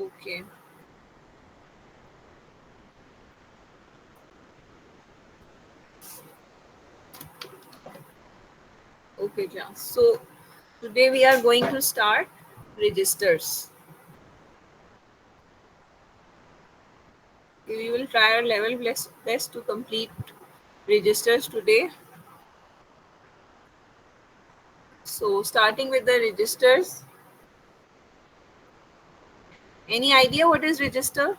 Okay. Okay, class. So today we are going to start registers. We will try our level best to complete registers today. So starting with the registers. Any idea what is register?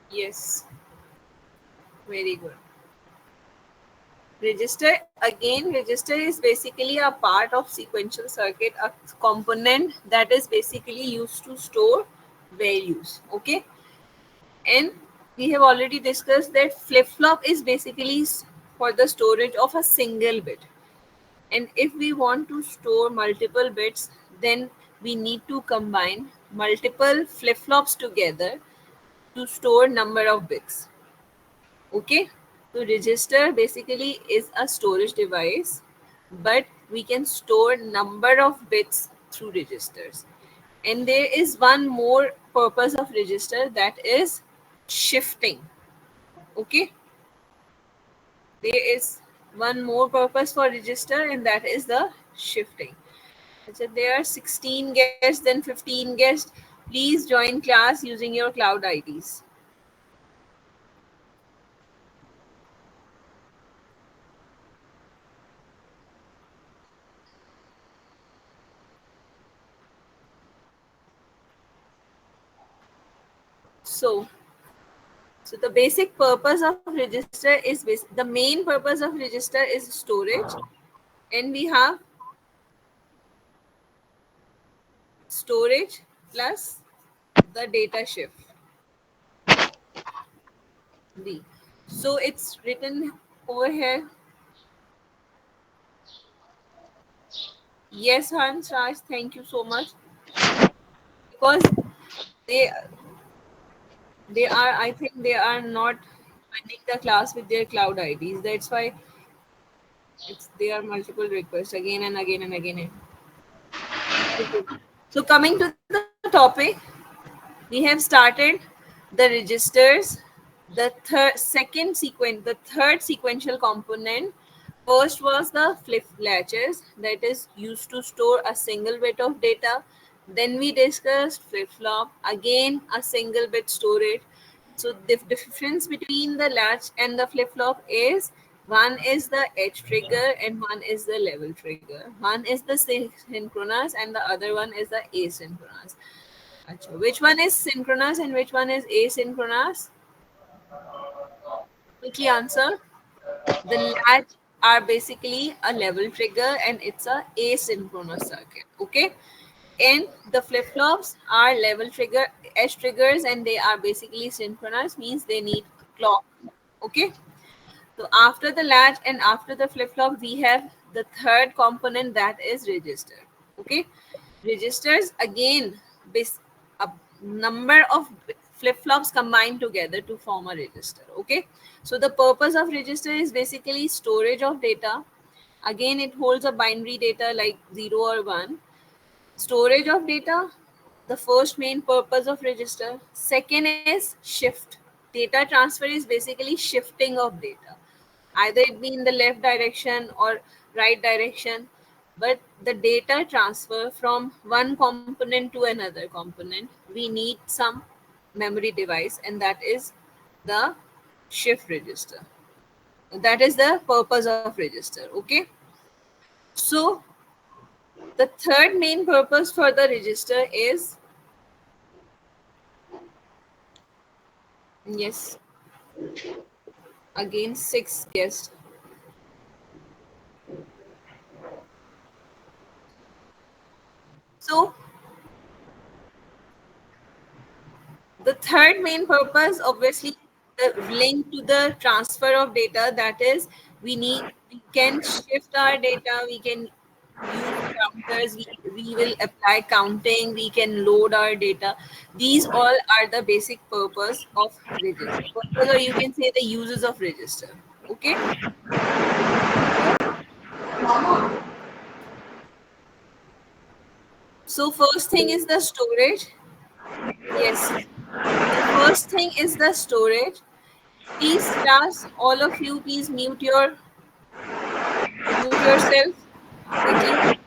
Yes, very good. Register is basically a part of sequential circuit, a component that is basically used to store values. Okay, and we have already discussed that flip flop is basically for the storage of a single bit. And if we want to store multiple bits, then we need to combine multiple flip flops together to store number of bits. Okay, so register basically is a storage device, but we can store number of bits through registers. And there is one more purpose of register, that is shifting. Okay, there is one more purpose for register, and that is the shifting. So there are 16 guests, then 15 guests. Please join class using your cloud IDs. So So the basic purpose of register is the main purpose of register is storage, and we have storage plus the data shift B. So it's written over here. Yes, Hans Raj, thank you so much, because they they are, I think they are not joining the class with their cloud IDs. That's why it's there are multiple requests again and again and again. Okay. So coming to the topic, we have started the registers. The third sequential component. First was the flip latches, that is used to store a single bit of data. Then we discussed flip flop, again a single bit storage. So the difference between the latch and the flip flop is one is the edge trigger and one is the level trigger. One is the synchronous and the other one is the asynchronous. Acha, which one is synchronous and which one is asynchronous? Quickly answer. The latch are basically a level trigger and it's a asynchronous circuit. Okay. And the flip flops are level trigger edge triggers and they are basically synchronous, means they need clock. Okay. So after the latch and after the flip flop, we have the third component, that is register. Okay, registers again, a number of flip flops combined together to form a register. Okay, so the purpose of register is basically storage of data. Again, it holds a binary data like 0 or 1. Storage of data, the first main purpose of register. Second is shift. Data transfer is basically shifting of data, either it be in the left direction or right direction, but the data transfer from one component to another component, we need some memory device, and that is the shift register. That is the purpose of register. Okay, so the third main purpose for the register is, yes, again six guests. So the third main purpose, obviously, the link to the transfer of data, that is, we can shift our data, we can use counters, we will apply counting, we can load our data. These all are the basic purpose of register, purpose, or you can say the uses of register. Okay, so first thing is the storage. Yes, the first thing is the storage. Please, class, all of you, please mute yourself quickly.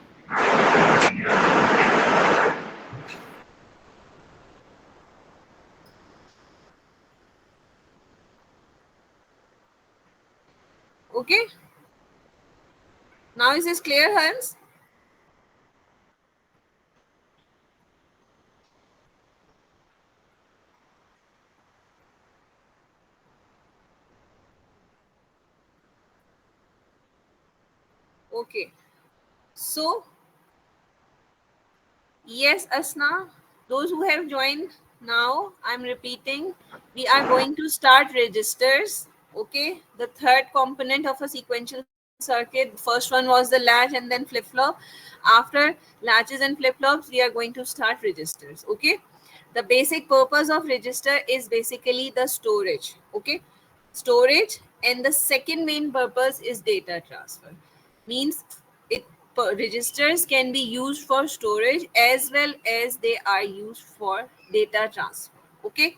Okay. Now is this clear, Hans? Okay. So yes, Asna, those who have joined now, I'm repeating, we are going to start registers. Okay, the third component of a sequential circuit. First one was the latch and then flip flop. After latches and flip flops, we are going to start registers. Okay, the basic purpose of register is basically the storage. Okay, storage, and the second main purpose is data transfer. Means it registers can be used for storage as well as they are used for data transfer. Okay,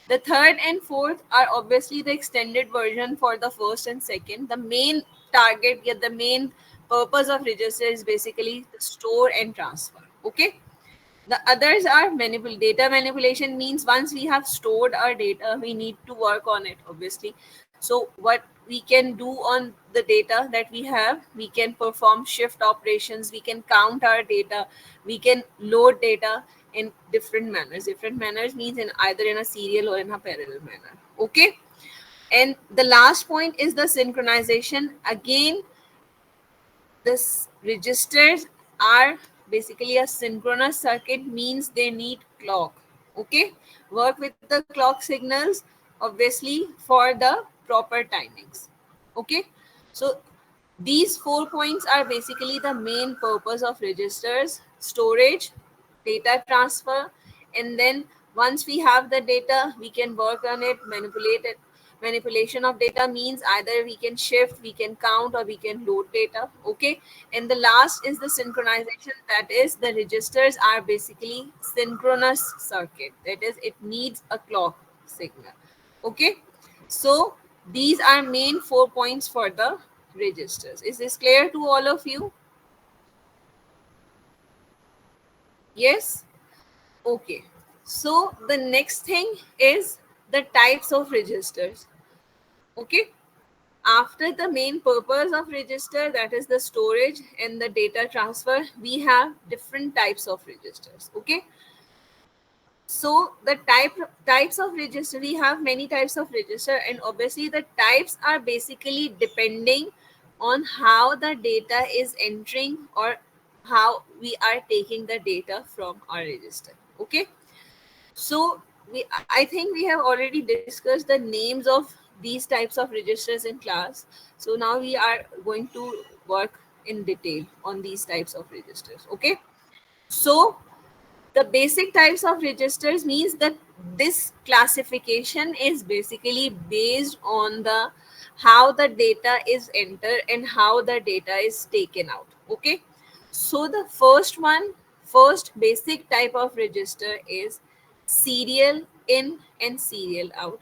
the third and fourth are obviously the extended version for the first and second. The main target, yeah, the main purpose of register is basically the store and transfer. Okay, the others are data manipulation. Means once we have stored our data, we need to work on it, obviously. So what we can do on the data that we have, we can perform shift operations, we can count our data, we can load data in different manners. Different manners means in either in a serial or in a parallel manner. Okay, and the last point is the synchronization. Again, this registers are basically a synchronous circuit, means they need clock. Okay, work with the clock signals, obviously, for the proper timings. Okay, so these 4 points are basically the main purpose of registers: storage, data transfer, and then once we have the data, we can work on it, manipulate it. Manipulation of data means either we can shift, we can count, or we can load data. Okay, and the last is the synchronization. That is, the registers are basically synchronous circuit. That is, it needs a clock signal. Okay, so these are main 4 points for the registers. Is this clear to all of you? Yes. Okay, so the next thing is the types of registers. Okay, after the main purpose of register, that is the storage and the data transfer, we have different types of registers. Okay, so the types of register, we have many types of register, and obviously the types are basically depending on how the data is entering or how we are taking the data from our register. Okay, so I think we have already discussed the names of these types of registers in class. So now we are going to work in detail on these types of registers. Okay, so the basic types of registers means that this classification is basically based on the how the data is entered and how the data is taken out. Okay, so the first basic type of register is serial in and serial out.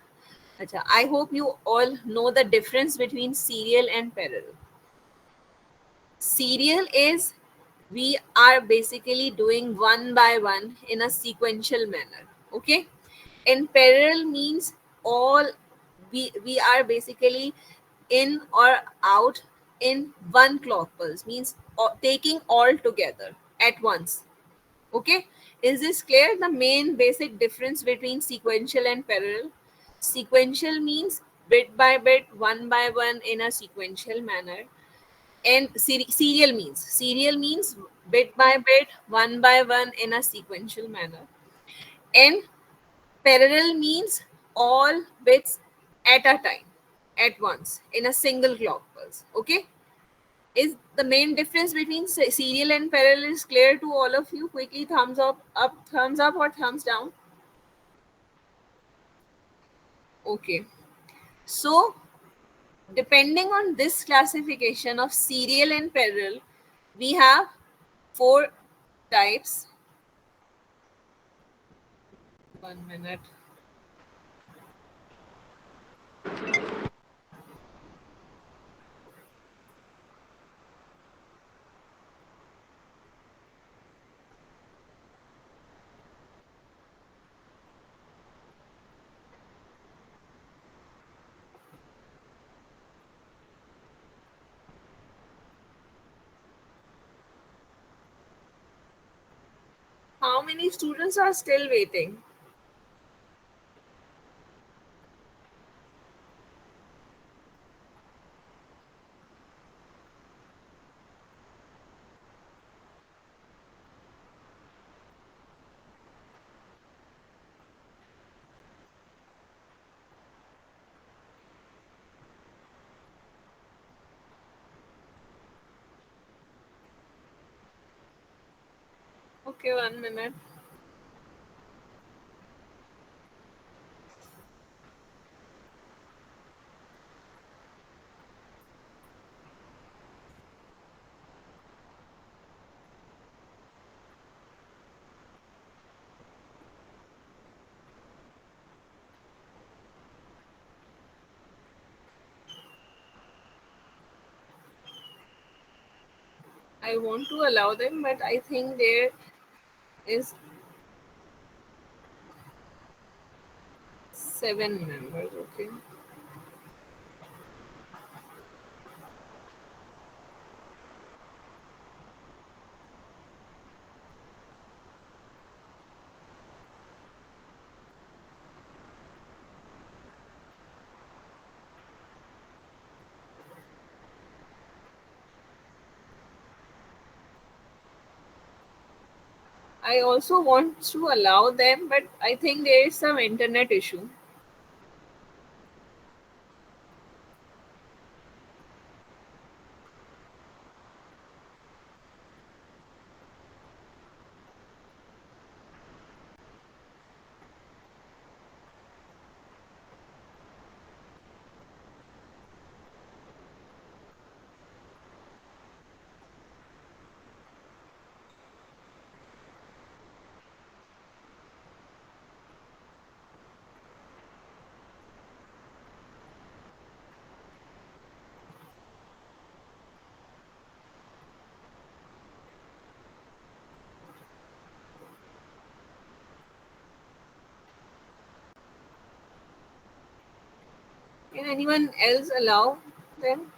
Acha, I hope you all know the difference between serial and parallel. Serial is we are basically doing one by one in a sequential manner. Okay, and parallel means all we are basically in or out in one clock pulse, means taking all together at once. Okay, is this clear? The main basic difference between sequential and parallel: sequential means bit by bit, one by one in a sequential manner, and serial means bit by bit, one by one in a sequential manner, and parallel means all bits at a time, at once, in a single clock pulse. Okay? Is the main difference between serial and parallel is clear to all of you? Quickly, thumbs up, or thumbs down. Okay. So, depending on this classification of serial and parallel, we have four types. 1 minute. How many students are still waiting? Okay, 1 minute. I want to allow them, but I think there is 7 members. Okay. I also want to allow them, but I think there is some internet issue. Can anyone else allow them?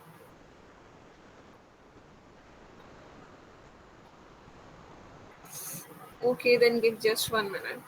Okay, then give just 1 minute.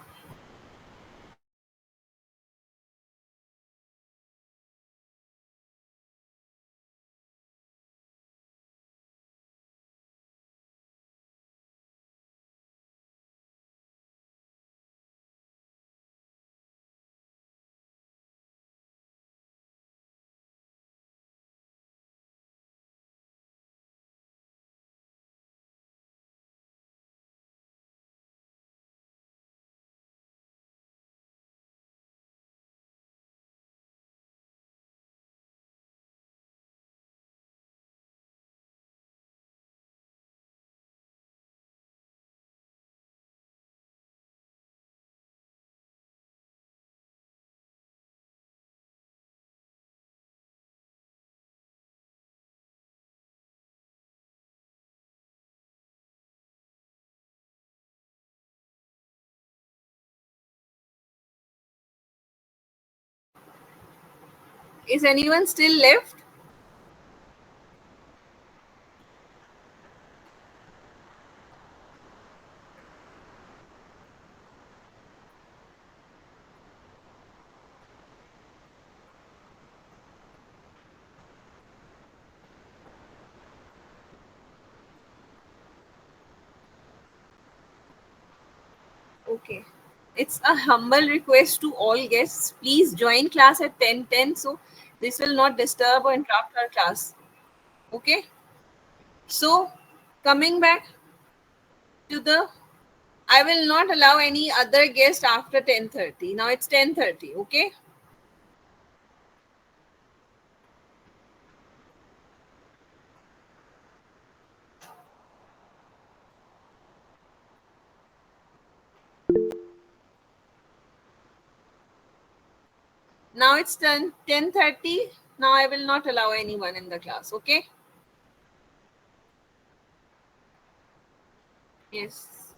Is anyone still left? Okay. it's a humble request to all guests. Please join class at 10:10, so this will not disturb or interrupt our class. Okay. So coming back to the, I will not allow any other guest after 10:30. Now it's 10:30. Okay. Now it's 10:30. Now I will not allow anyone in the class. Okay. Yes.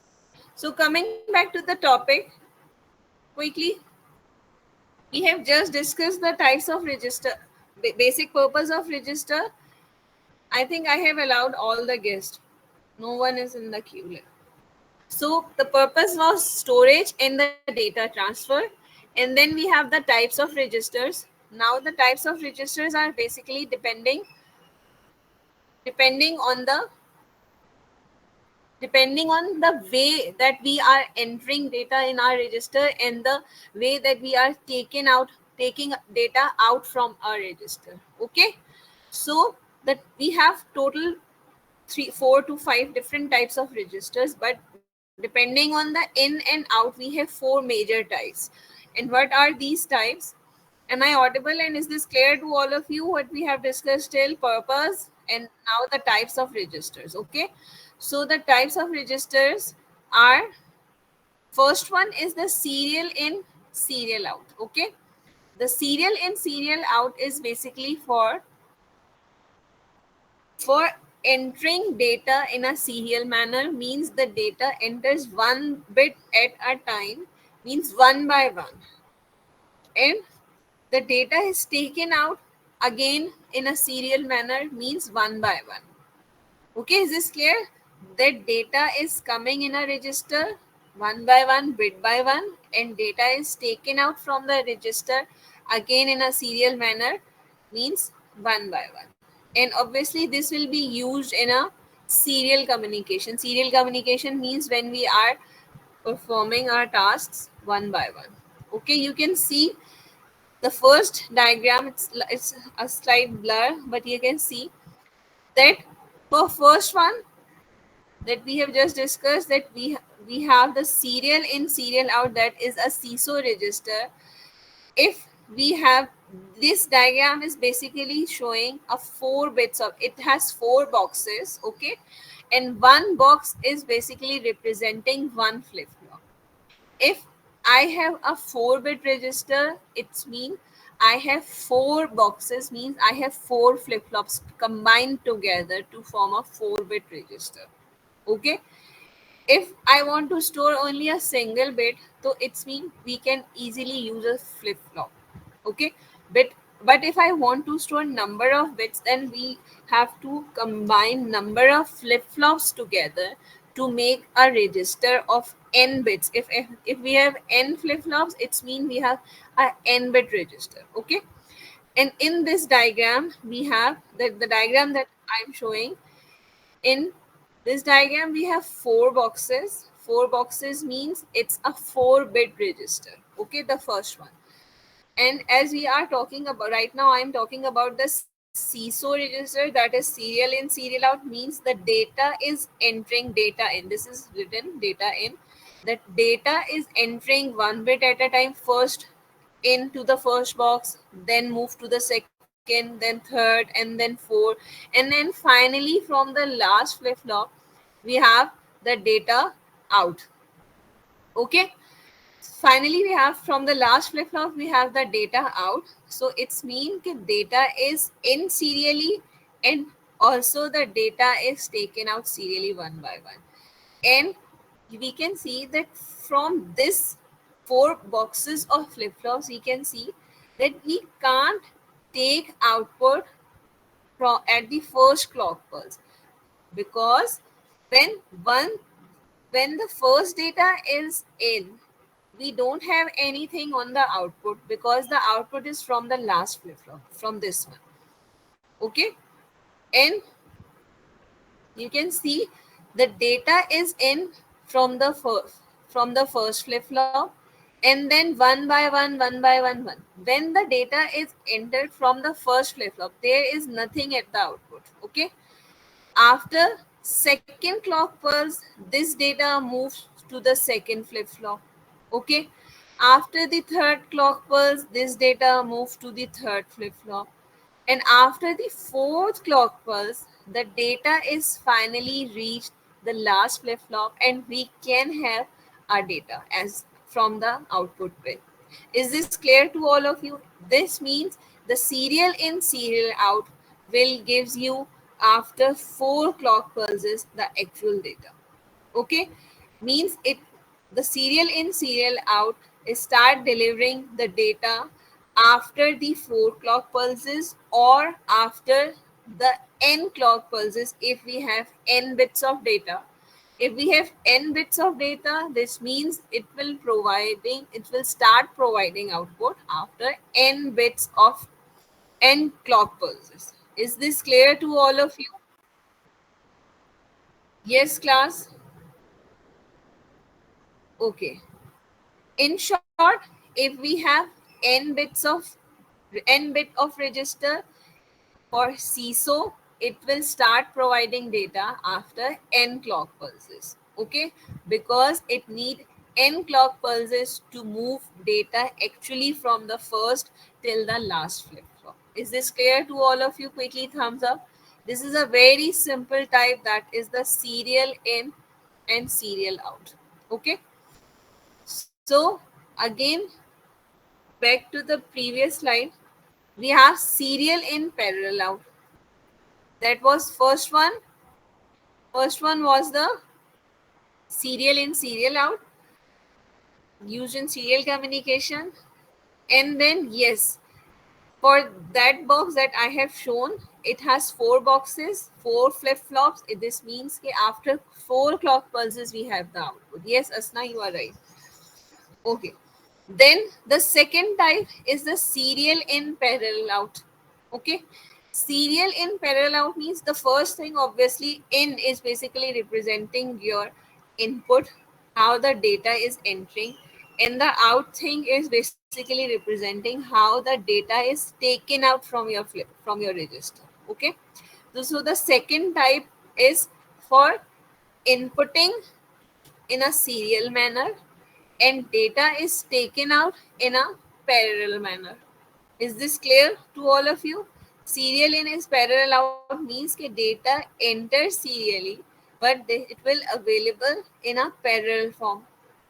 So coming back to the topic quickly, we have just discussed the types of register, basic purpose of register. I think I have allowed all the guests. No one is in the queue left. So the purpose was storage and the data transfer. And then we have the types of registers. Now the types of registers are basically depending on the way that we are entering data in our register and the way that we are taking data out from our register. Okay. So that we have total 4 to 5 different types of registers, but depending on the in and out, we have 4 major types. And what are these types? Am I audible, and is this clear to all of you what we have discussed till purpose and now the types of registers? Okay. So the types of registers are, first one is the serial in, serial out. Okay. The serial in, serial out is basically for entering data in a serial manner, means the data enters one bit at a time, means one by one, and the data is taken out again in a serial manner, means one by one. Okay, is this clear? That data is coming in a register one by one, bit by one, and data is taken out from the register again in a serial manner, means one by one. And obviously, this will be used in a serial communication. Serial communication means when we are performing our tasks one by one. Okay, you can see the first diagram, it's a slight blur, but you can see that for first one that we have just discussed, that we have the serial in, serial out, that is a CISO register. If we have, this diagram is basically showing a 4 bits of, it has 4 boxes. Okay, and one box is basically representing one flip flop. If I have a 4-bit register, it's mean I have 4 boxes, means I have 4 flip-flops combined together to form a 4-bit register. Okay. If I want to store only a single bit, so it's mean we can easily use a flip-flop. Okay. But if I want to store number of bits, then we have to combine number of flip-flops together to make a register of n bits. If we have n flip-flops, it's mean we have a n bit register. Okay. And in this diagram, we have the diagram that I'm showing. In this diagram, we have 4 boxes. 4 boxes means it's a 4-bit register. Okay, the first one. And as we are talking about right now, I'm talking about the CISO register, that is serial in, serial out, means the data is entering data in. This is written data in. That data is entering 1 bit at a time, first into the first box, then move to the second, then third, and then 4. And then finally, from the last flip flop, we have the data out. Okay. Finally, we have from the last flip flop, we have the data out. So it's mean that data is in serially, and also the data is taken out serially one by one. And we can see that from this 4 boxes of flip flops, we can see that we can't take output from at the first clock pulse, because when one when the first data is in, we don't have anything on the output, because the output is from the last flip flop, from this one. Okay. And you can see the data is in from the first flip flop, and then one by one. When the data is entered from the first flip flop, there is nothing at the output. Okay. After second clock pulse, this data moves to the second flip flop. Okay. After the third clock pulse, this data moves to the third flip flop. And after the fourth clock pulse, the data is finally reached the last flip flop, and we can have our data as from the output pin. Is this clear to all of you? This means the serial in, serial out will gives you after 4 clock pulses the actual data. Okay, means it the serial in, serial out is start delivering the data after the 4 clock pulses or after the n clock pulses. If we have n bits of data, if we have n bits of data, this means it will start providing output after n bits of n clock pulses. Is this clear to all of you? Yes, class. Okay. In short, if we have n bit of register for CISO, it will start providing data after n clock pulses. Okay, because it need n clock pulses to move data actually from the first till the last flip flop. Is this clear to all of you? Quickly thumbs up. This is a very simple type, that is the serial in and serial out. Okay. So again, back to the previous slide, we have serial in, parallel out. That was first one was the serial in, serial out used in serial communication. And then yes, for that box that I have shown, it has 4 boxes, 4 flip flops. This means that after 4 clock pulses we have the output. Yes, Asna, you are right. Okay. Then the second type is the serial in, parallel out. Okay. Serial in, parallel out means the first thing, obviously, in is basically representing your input, how the data is entering, and the out thing is basically representing how the data is taken out from your register. Okay. So the second type is for inputting in a serial manner, and data is taken out in a parallel manner. Is this clear to all of you? Serial in is parallel out means that data enters serially, but it will available in a parallel form.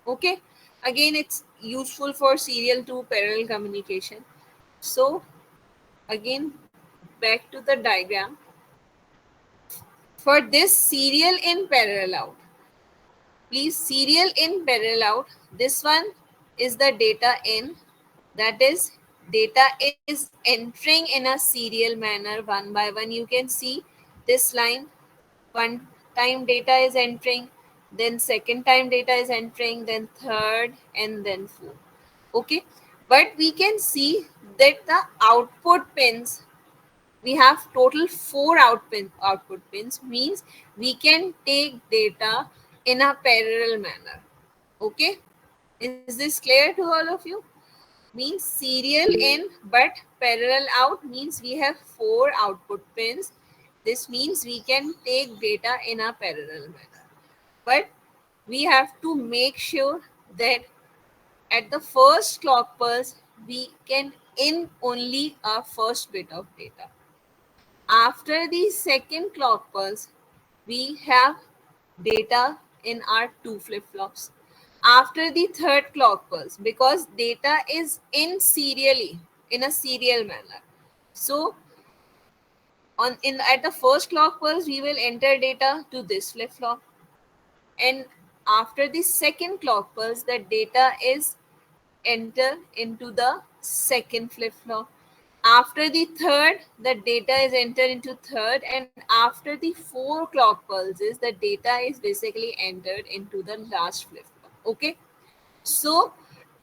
Okay. Again, it's useful for serial to parallel communication. So again, back to the diagram. For this serial in, parallel out, please, serial in, parallel out, this one is the data in, that is data is entering in a serial manner one by one. You can see this line, one time data is entering, then second time data is entering, then third, and then fourth. Okay, but we can see that the output pins, we have total 4 output pins, means we can take data in a parallel manner. Okay, is this clear to all of you? Means serial in but parallel out means we have 4 output pins. This means we can take data in a parallel manner, but we have to make sure that at the first clock pulse we can in only a first bit of data. After the second clock pulse, we have data in our 2 flip-flops. After the third clock pulse, because data is in serially, in a serial manner. So at the first clock pulse, we will enter data to this flip-flop. And after the second clock pulse, the data is enter into the second flip-flop. After the third, the data is entered into third, and after the 4 clock pulses, the data is basically entered into the last flip-flop. Okay. So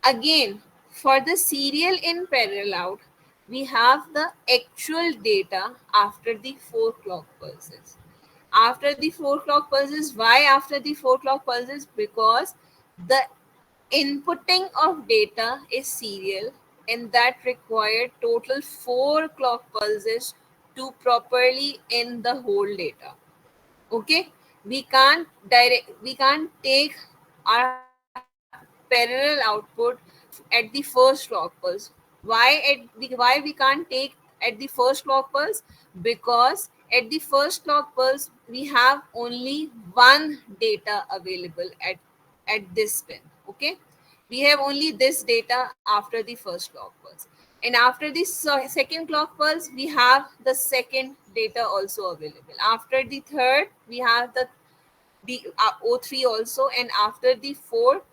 again, for the serial in, parallel out, we have the actual data after the 4 clock pulses. After the 4 clock pulses, why after the 4 clock pulses? Because the Inputting of data is serial and that required total 4 clock pulses to properly in the whole data. Okay, we can't take our parallel output at the first clock pulse. Why we can't take at the first clock pulse? Because at the first clock pulse we have only one data available at this pin. Okay, we have only this data after the first clock pulse, and after the second clock pulse we have the second data also available. After the third we have the O3 also, and after the fourth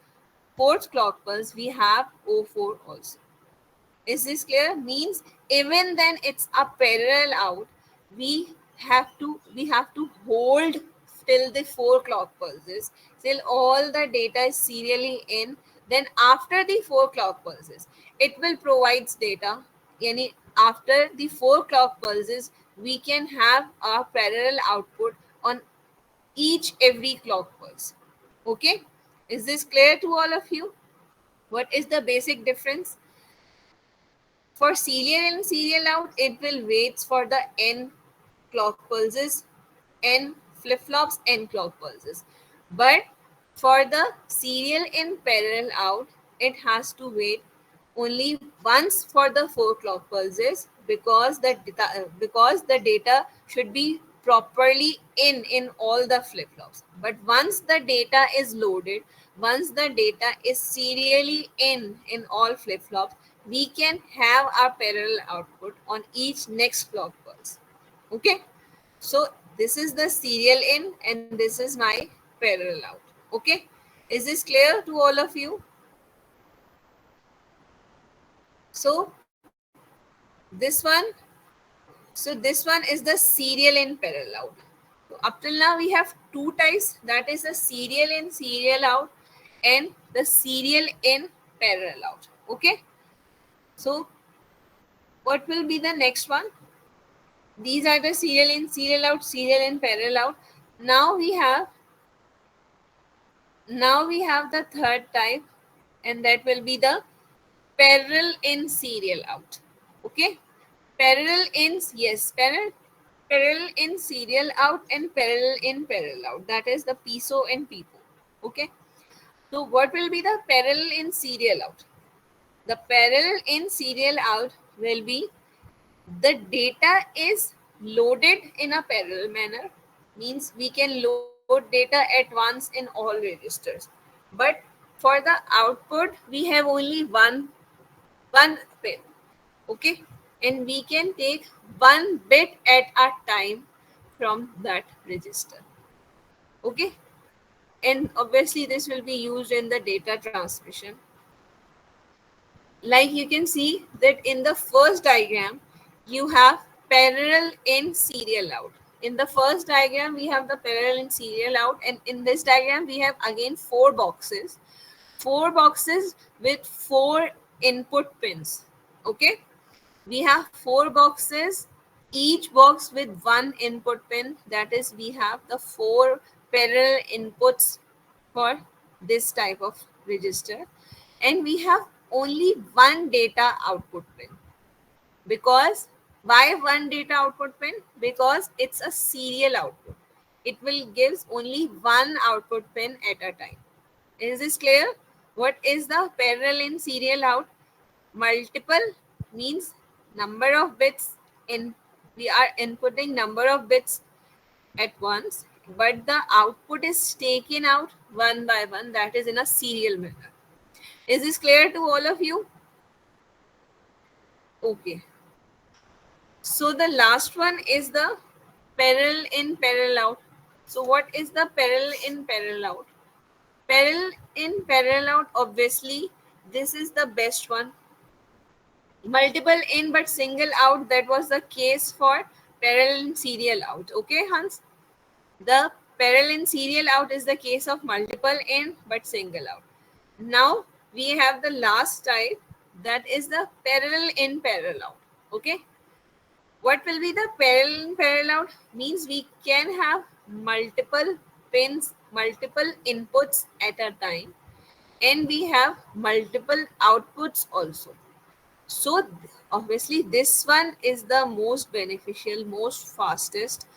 clock pulse we have O4 also. Is this clear? Means even then it's a parallel out. We have to hold till the 4 clock pulses, till all the data is serially in. Then after the 4 clock pulses, it will provides data. Yani after the 4 clock pulses, we can have a parallel output on each every clock pulse. Okay, is this clear to all of you? What is the basic difference? For serial in, serial out, it will waits for the n clock pulses, n flip flops, n clock pulses. But for the serial in, parallel out, it has to wait only once for the 4 clock pulses, because the data should be properly in all the flip flops. But once the data is loaded, once the data is serially in all flip flops, we can have our parallel output on each next clock pulse. Okay, so this is the serial in and this is my parallel out. Okay, is this clear to all of you? So this one, so this one is the serial in, parallel out. So up till now we have two types, that is the serial in, serial out, and the serial in, parallel out. Okay, so what will be the next one? These are the serial in, serial out, serial in, parallel out. Now we have the third type, and that will be the parallel in, serial out. Okay, parallel in, yes, parallel in, serial out, and parallel in, parallel out. That is the PISO and PIPO. Okay, so what will be the parallel in, serial out? The parallel in, serial out will be the data is loaded in a parallel manner. Means we can load data at once in all registers, but for the output we have only one pin. Okay, and we can take one bit at a time from that register. Okay, and obviously this will be used in the data transmission. Like you can see that in the first diagram you have parallel in, serial out. In the first diagram we have the parallel in, serial out, and in this diagram we have again four boxes with four input pins. Okay, we have four boxes, each box with one input pin. That is, we have the four parallel inputs for this type of register, and we have only one data output pin. Because why one data output pin? Because it's a serial output. It will gives only one output pin at a time. Is this clear? What is the parallel in, serial out? Multiple means number of bits in, we are inputting number of bits at once, but the output is taken out one by one, that is in a serial manner. Is this clear to all of you? Okay, so the last one is the parallel in, parallel out. So what is the parallel in, parallel out? Parallel in, parallel out, obviously this is the best one. Multiple in but single out, that was the case for parallel in, serial out. Okay, Hans, the parallel in, serial out is the case of multiple in but single out. Now we have the last type, that is the parallel in, parallel out. Okay, what will be the parallel in, parallel out? Means we can have multiple pins, multiple inputs at a time, and we have multiple outputs also. So obviously this one is the most beneficial, most fastest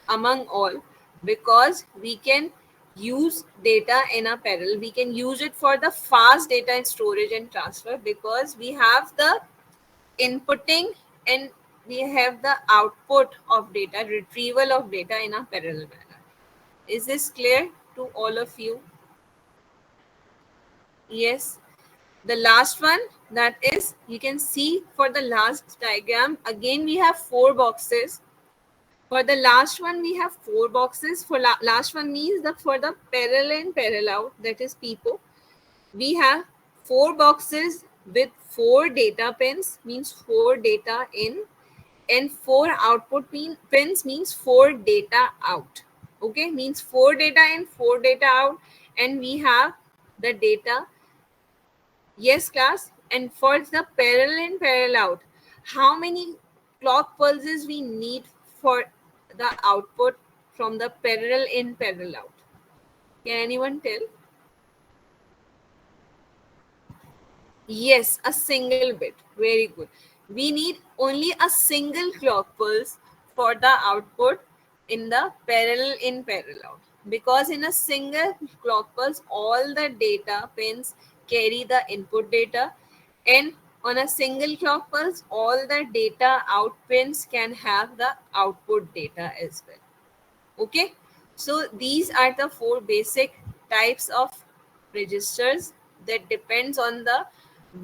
among all, because we can use data in a parallel. We can use it for the fast data and storage and transfer, because we have the inputting and we have the output of data, retrieval of data in a parallel manner. Is this clear to all of you? Yes. The last one, that is, you can see for the last diagram, again we have four boxes. For the last one, we have four boxes. For last one means the for the parallel in parallel out, that is PIPO. We have four boxes with four data pins, means four data in, and four output pins means four data out. Okay, means four data in, four data out, and we have the data. Yes, class. And for the parallel in parallel out, how many clock pulses we need for the output from the parallel in parallel out? Can anyone tell? Yes, a single bit. Very good. We need only a single clock pulse for the output in the parallel in parallel out. Because in a single clock pulse, all the data pins carry the input data, and on a single clock pulse, all the data out pins can have the output data as well. Okay, so these are the four basic types of registers that depends on the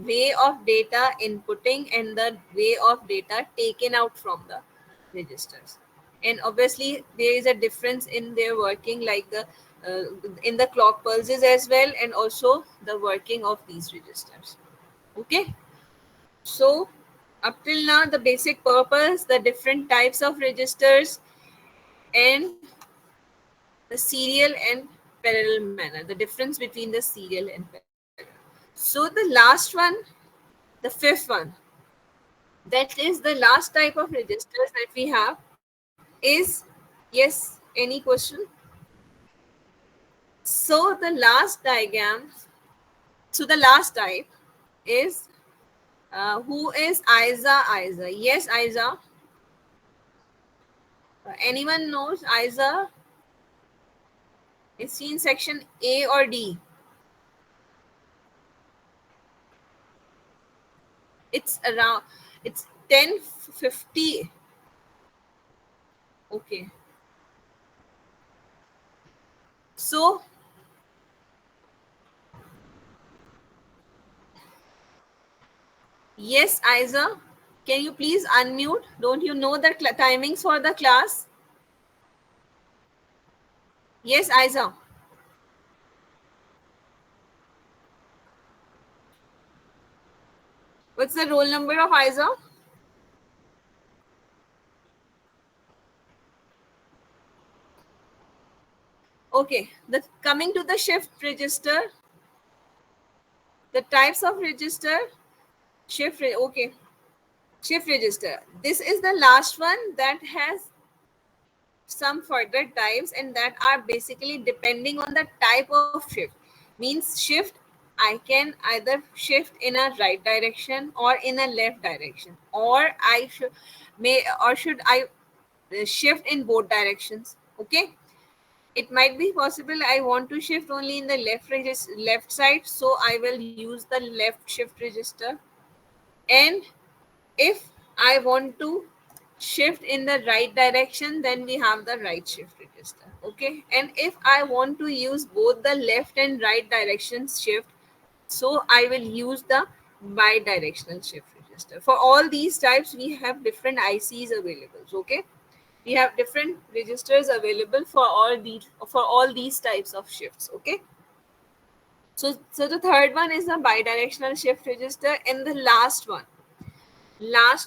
way of data inputting and the way of data taken out from the registers. And obviously there is a difference in their working, like the in the clock pulses as well, and also the working of these registers. Okay, so up till now the basic purpose, the different types of registers, and the serial and parallel manner, the difference between the serial and parallel. So the last one, the fifth one, that is the last type of registers that we have is, yes, any question? So the last diagram, so the last type is, who is Isa? Isa, yes, Isa. Anyone knows Isa? Is she in section A or D? It's around, it's 1050. Okay. So, yes, Isa, can you please unmute? Don't you know the timings for the class? Yes, Isa. What's the roll number of Isa? Okay, the coming to the shift register, the types of register, okay, shift register. This is the last one that has some further types, and that are basically depending on the type of shift. Means shift, I can either shift in a right direction or in a left direction, or I should may or should I shift in both directions. Okay, it might be possible I want to shift only in the left side, so I will use the left shift register. And if I want to shift in the right direction, then we have the right shift register. Okay, and if I want to use both the left and right directions shift, so I will use the bi-directional shift register. For all these types, we have different ICs available. Okay, we have different registers available for all these types of shifts. Okay, so the third one is the bi-directional shift register, and the last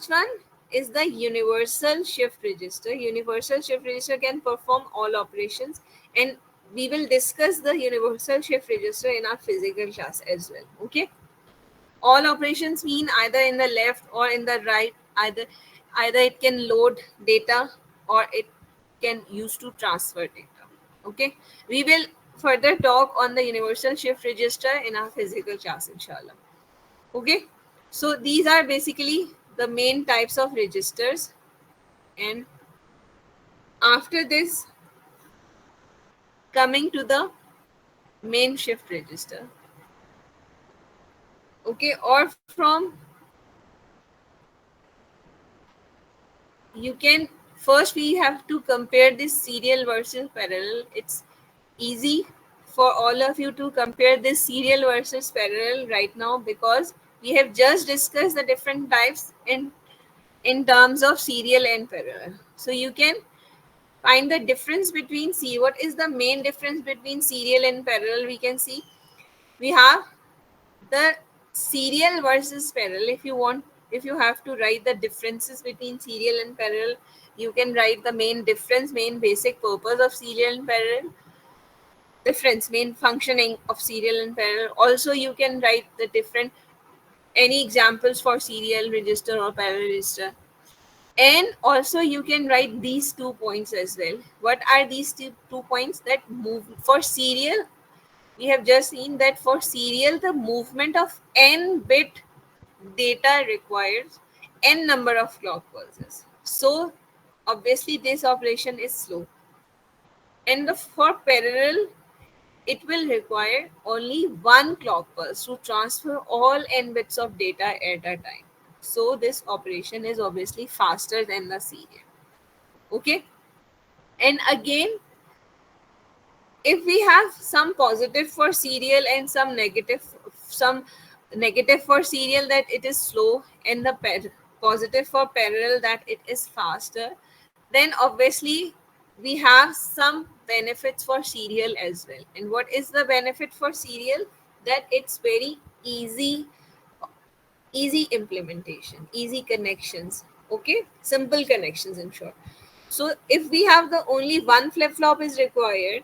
one is the universal shift register. Universal shift register can perform all operations, and we will discuss the universal shift register in our physical class as well. Okay, all operations mean either in the left or in the right, either it can load data or it can use to transfer data. Okay, we will further talk on the universal shift register in our physical class, inshallah. Okay, so these are basically the main types of registers, and after this, coming to the main shift register. Okay, or from, you can, first we have to compare this serial versus parallel. It's easy for all of you to compare this serial versus parallel right now, because we have just discussed the different types in terms of serial and parallel. So you can find the difference between, see what is the main difference between serial and parallel. We can see we have the serial versus parallel. If you want, if you have to write the differences between serial and parallel, you can write the main difference, main basic purpose of serial and parallel, difference, main functioning of serial and parallel. Also you can write the different, any examples for serial register or parallel register. And also you can write these 2 points as well. What are these 2 points? That move for serial, we have just seen that for serial the movement of n bit data requires n number of clock pulses. So obviously this operation is slow. And for parallel, it will require only one clock pulse to transfer all n bits of data at a time. So this operation is obviously faster than the serial. Okay. And again, if we have some positive for serial and some negative for serial, that it is slow, and the positive for parallel, that it is faster, then obviously we have some benefits for serial as well. And what is the benefit for serial? That it's very easy implementation, easy connections. Okay, simple connections in short. So if we have the only one flip flop is required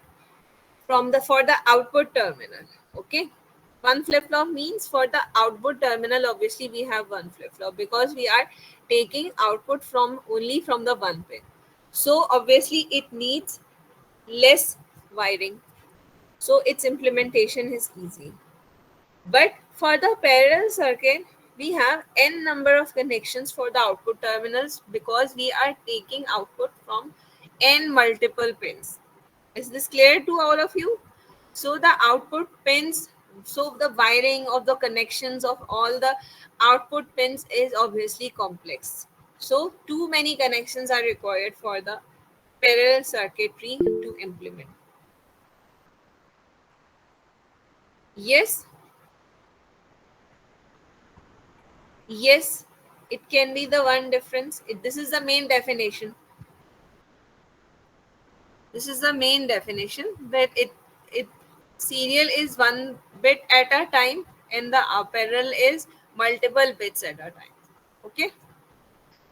from the for the output terminal. Okay, one flip flop means for the output terminal, obviously we have one flip flop because we are taking output from only from the one pin. So obviously it needs less wiring, so its implementation is easy. But for the parallel circuit, we have n number of connections for the output terminals because we are taking output from n multiple pins. Is this clear to all of you? So the output pins, so the wiring of the connections of all the output pins is obviously complex. So too many connections are required for the parallel circuitry to implement. Yes, yes, it can be the one difference. This is the main definition. This is the main definition, that it serial is one bit at a time and the parallel is multiple bits at a time. Okay,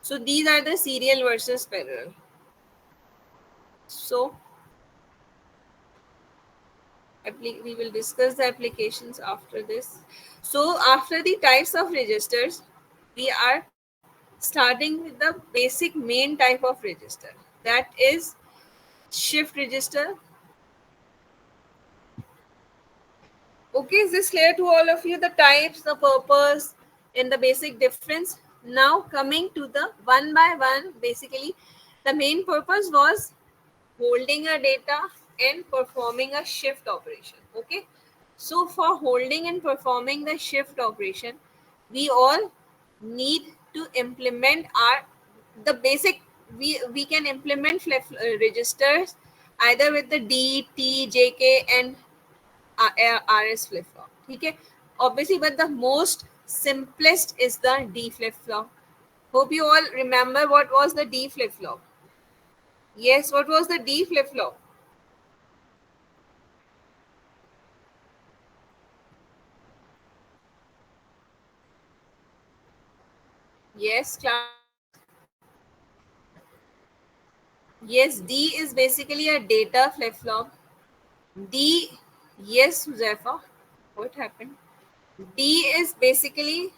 so these are the serial versus parallel. So we will discuss the applications after this. So after the types of registers, we are starting with the basic main type of register, that is shift register. Okay, is this clear to all of you? The types, the purpose, and the basic difference. Now coming to the one by one, basically the main purpose was holding a data and performing a shift operation. Okay, so for holding and performing the shift operation, we all need to implement our the basic, we can implement registers either with the D, T, JK, and RS flip flop. Okay, obviously, but the most simplest is the D flip flop. Hope you all remember what was the D flip flop. Yes, what was the D flip flop? Yes, class. Yes, D is basically a data flip flop. D, yes, Zephyr. What happened? D is basically,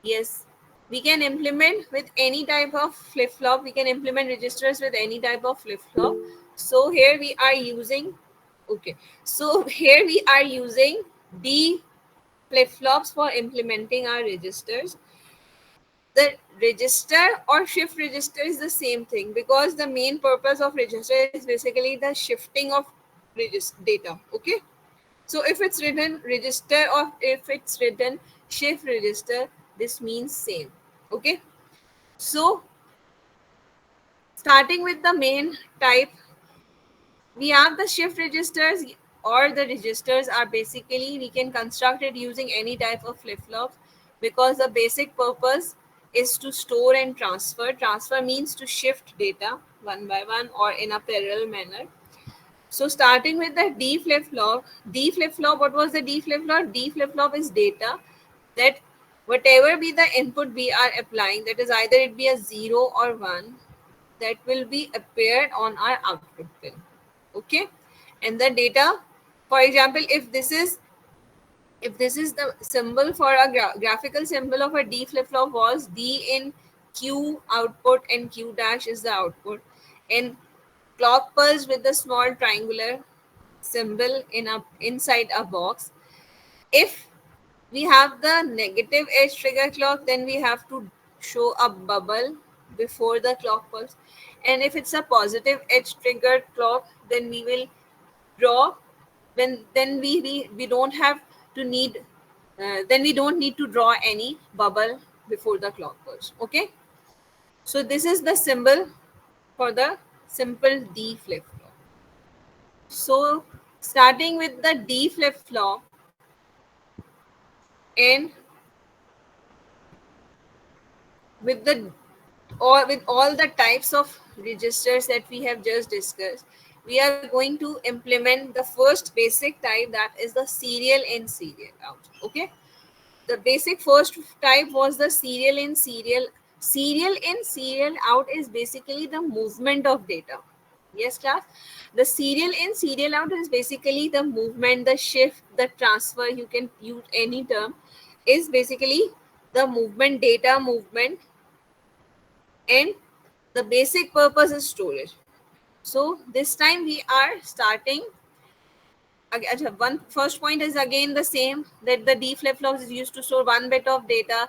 yes, we can implement with any type of flip flop. We can implement registers with any type of flip flop. So here we are using, Okay, so here we are using D flip-flops for implementing our registers. The register or shift register is the same thing, because the main purpose of register is basically the shifting of data. Okay, so if it's written register or if it's written shift register, this means same. Okay, so starting with the main type, we have the shift registers, or the registers are basically, we can construct it using any type of flip-flop, because the basic purpose is to store and transfer. Transfer means to shift data one by one or in a parallel manner. So starting with the D flip-flop, what was the D flip-flop? D flip-flop is data that whatever be the input we are applying, that is either it be a 0 or 1, that will be appeared on our output pin. Okay, and the data, for example, if this is the symbol for a graphical symbol of a D flip-flop was D in Q output and Q dash is the output, and clock pulse with the small triangular symbol inside a box. If we have the negative edge trigger clock, then we have to show a bubble before the clock pulse, and if it's a positive edge trigger clock, then we will draw, when then we don't have to need then we don't need to draw any bubble before the clock pulse. Okay, so this is the symbol for the simple D flip flop. So starting with the D flip flop, and with the or with all the types of registers that we have just discussed, we are going to implement the first basic type, that is the serial in serial out. Okay, the basic first type was the serial in serial out is basically the movement of data. Yes class, the serial in serial out is basically the movement, the shift, the transfer, you can use any term, is basically the movement, data movement, and the basic purpose is storage. So this time we are starting again. One first point is again the same, that the D flip flops is used to store 1 bit of data.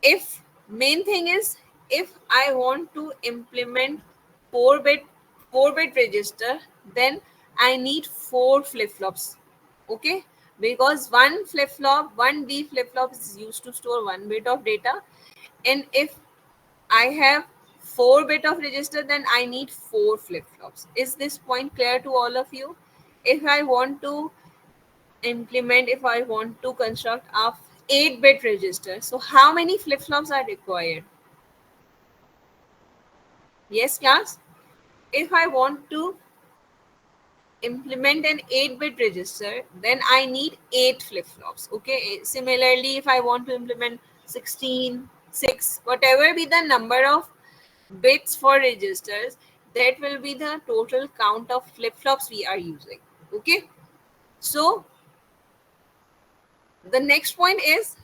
If main thing is, if I want to implement 4 bit register, then I need 4 flip flops. Okay, because one D flip flop is used to store 1 bit of data, and if I have 4 bit of register, then I need 4 flip-flops. Is this point clear to all of you? If I want to if I want to construct a 8-bit register, so how many flip-flops are required? Yes, class? If I want to implement an 8-bit register, then I need 8 flip-flops. Okay, similarly, if I want to implement 16, 6, whatever be the number of bits for registers, that will be the total count of flip-flops we are using. Okay, so the next point is,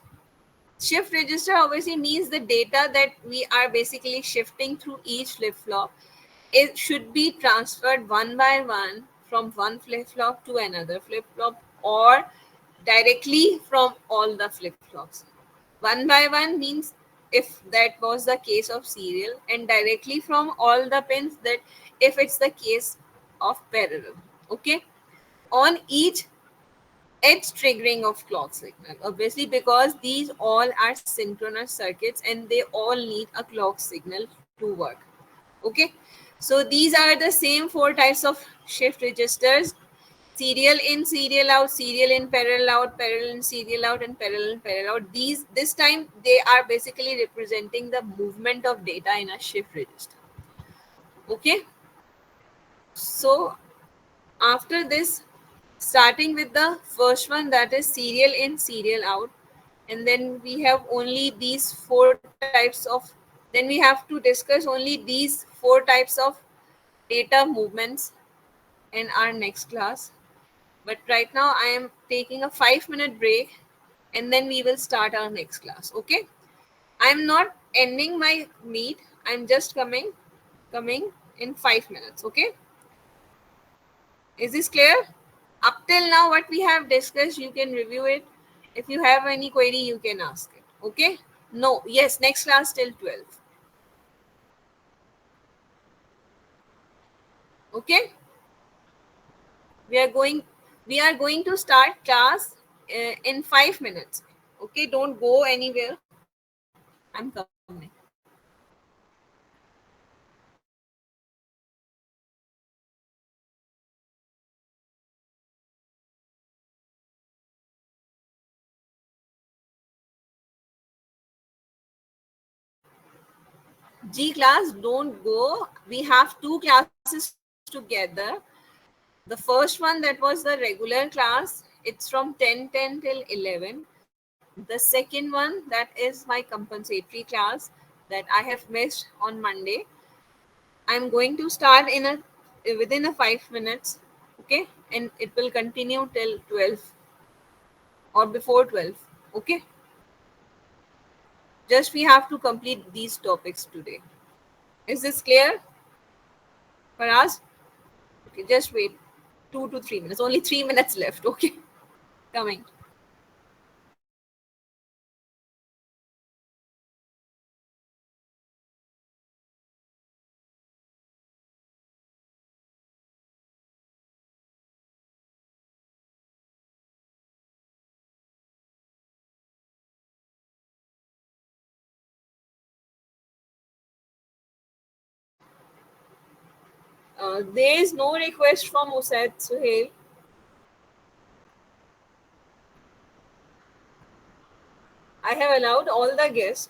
shift register obviously means the data that we are basically shifting through each flip-flop, it should be transferred one by one from one flip-flop to another flip-flop, or directly from all the flip-flops. One by one means if that was the case of serial, and directly from all the pins, that if it's the case of parallel. Okay, on each edge triggering of clock signal, obviously, because these all are synchronous circuits and they all need a clock signal to work. Okay, so these are the same 4 types of shift registers: serial in serial out, serial in parallel out, parallel in serial out, and parallel in parallel out. This time they are basically representing the movement of data in a shift register. Okay, so after this, starting with the first one, that is serial in serial out, and then we have only these 4 types of, then we have to discuss only these 4 types of data movements in our next class. But right now I am taking a 5-minute break, and then we will start our next class. Okay, I'm not ending my meet, I'm just coming in 5 minutes. Okay, is this clear? Up till now, what we have discussed, you can review it. If you have any query, you can ask it. Okay? No, yes, next class till 12. Okay? We are going we are going to start class in 5 minutes. Okay, don't go anywhere. I'm coming. G class, don't go. We have two classes together. The first one, that was the regular class, it's from 10:10 till 11. The second one, that is my compensatory class that I have missed on Monday. I'm going to start in a within a 5 minutes, okay, and it will continue till 12 or before 12. Okay, just we have to complete these topics today. Is this clear for us? Okay, just wait 2 to 3 minutes. Only 3 minutes left. Okay, coming. There is no request from Usaid Suhail. I have allowed all the guests.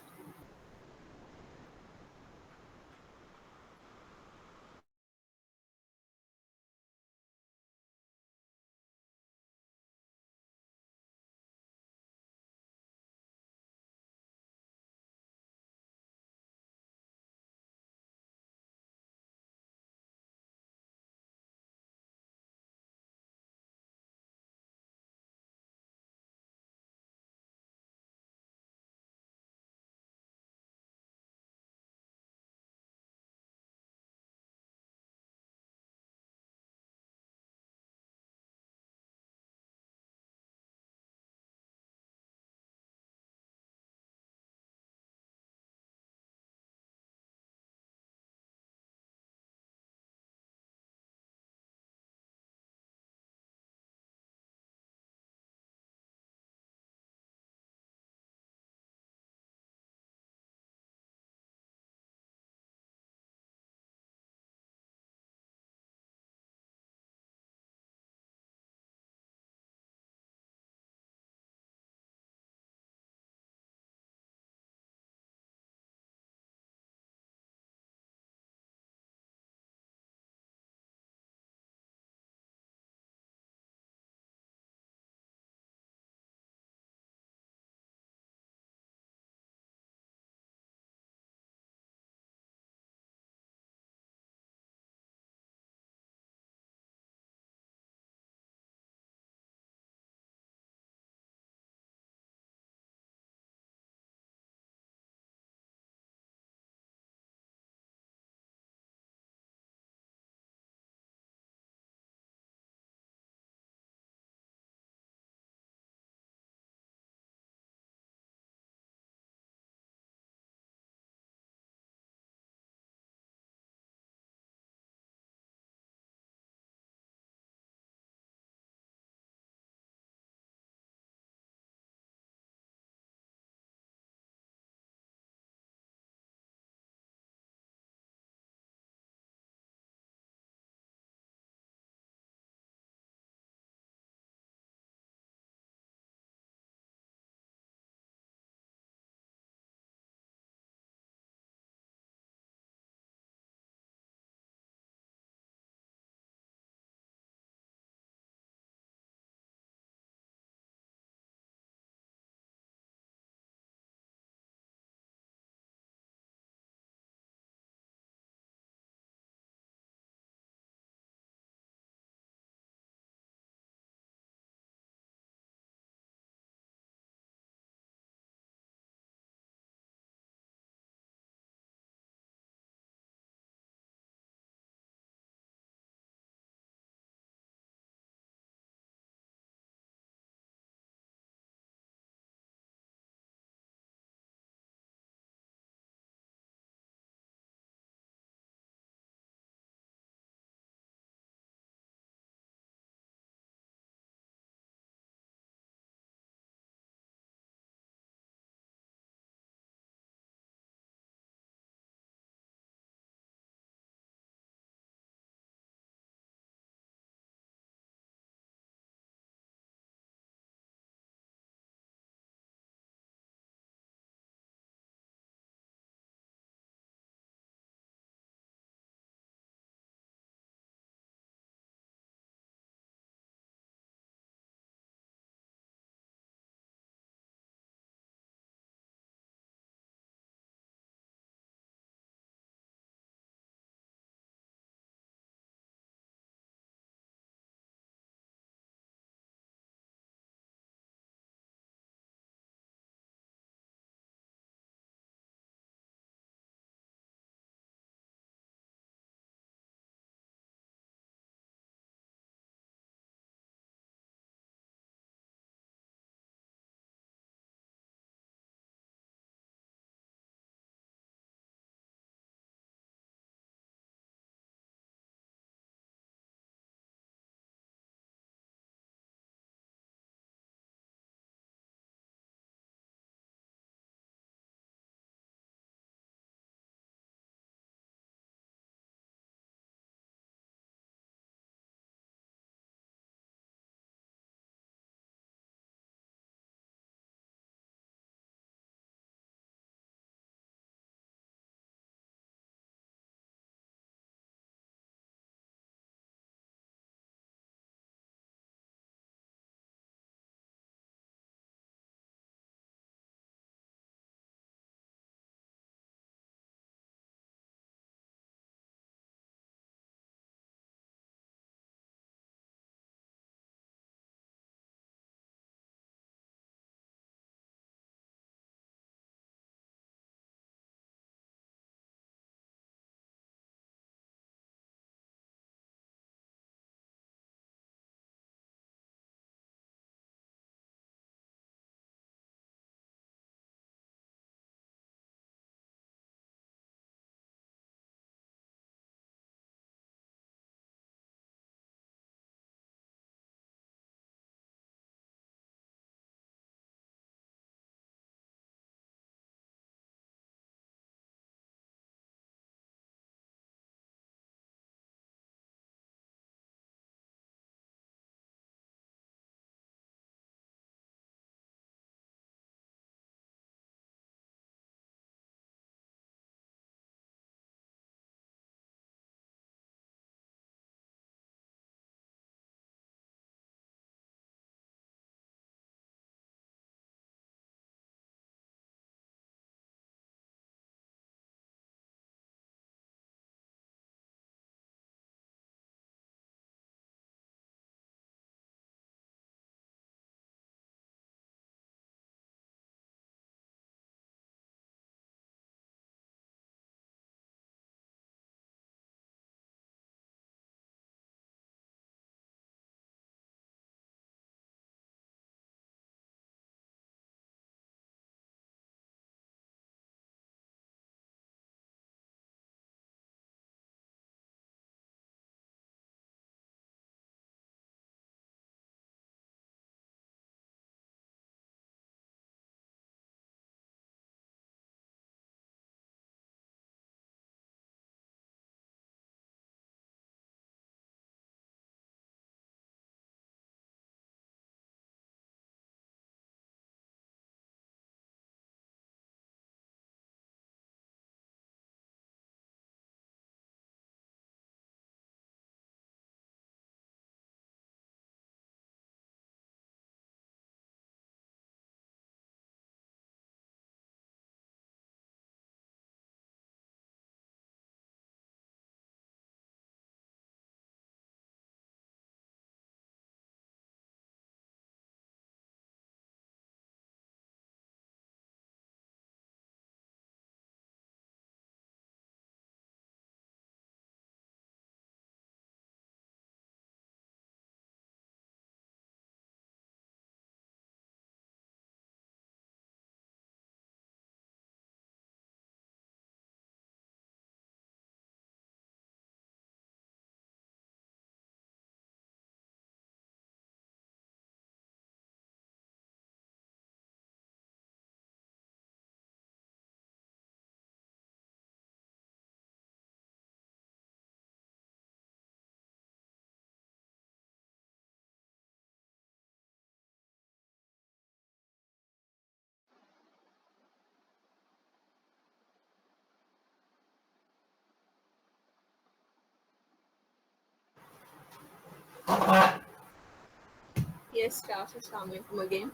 Yes, class. Assalamu alaikum again.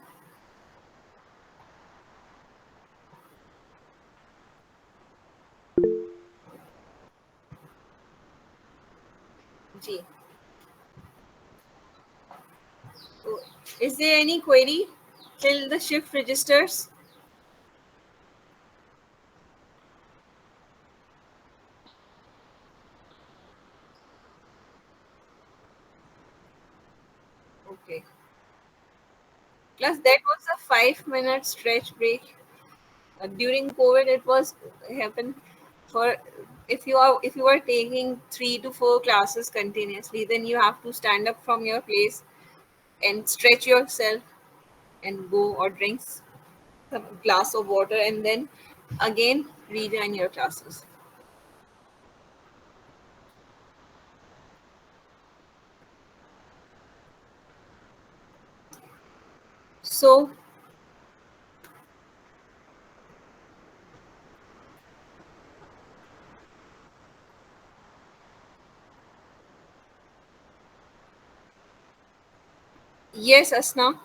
Ji. So, is there any query till the shift registers? Okay. Plus, that was a 5 minute stretch break. During COVID, it was happened for if you are taking 3 to 4 classes continuously, then you have to stand up from your place and stretch yourself and go or drink some glass of water and then again rejoin your classes. So yes, Asna,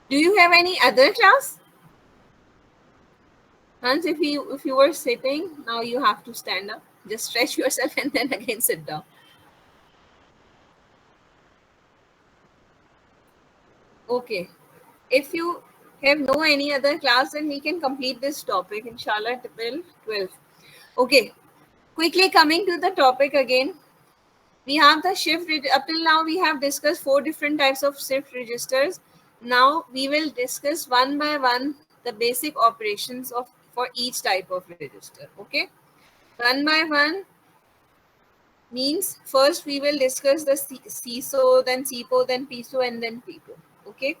do you have any other class? Hans, if you were sitting, now you have to stand up. Just stretch yourself and then again sit down. Okay. If you have no any other class, then we can complete this topic, inshallah, till 12. Okay. Quickly coming to the topic again. We have the up till now we have discussed 4 different types of shift registers. Now we will discuss one by one the basic operations of for each type of register. Okay. One by one means first we will discuss the CISO, then CIPO, then PISO, and then PIPO. Okay.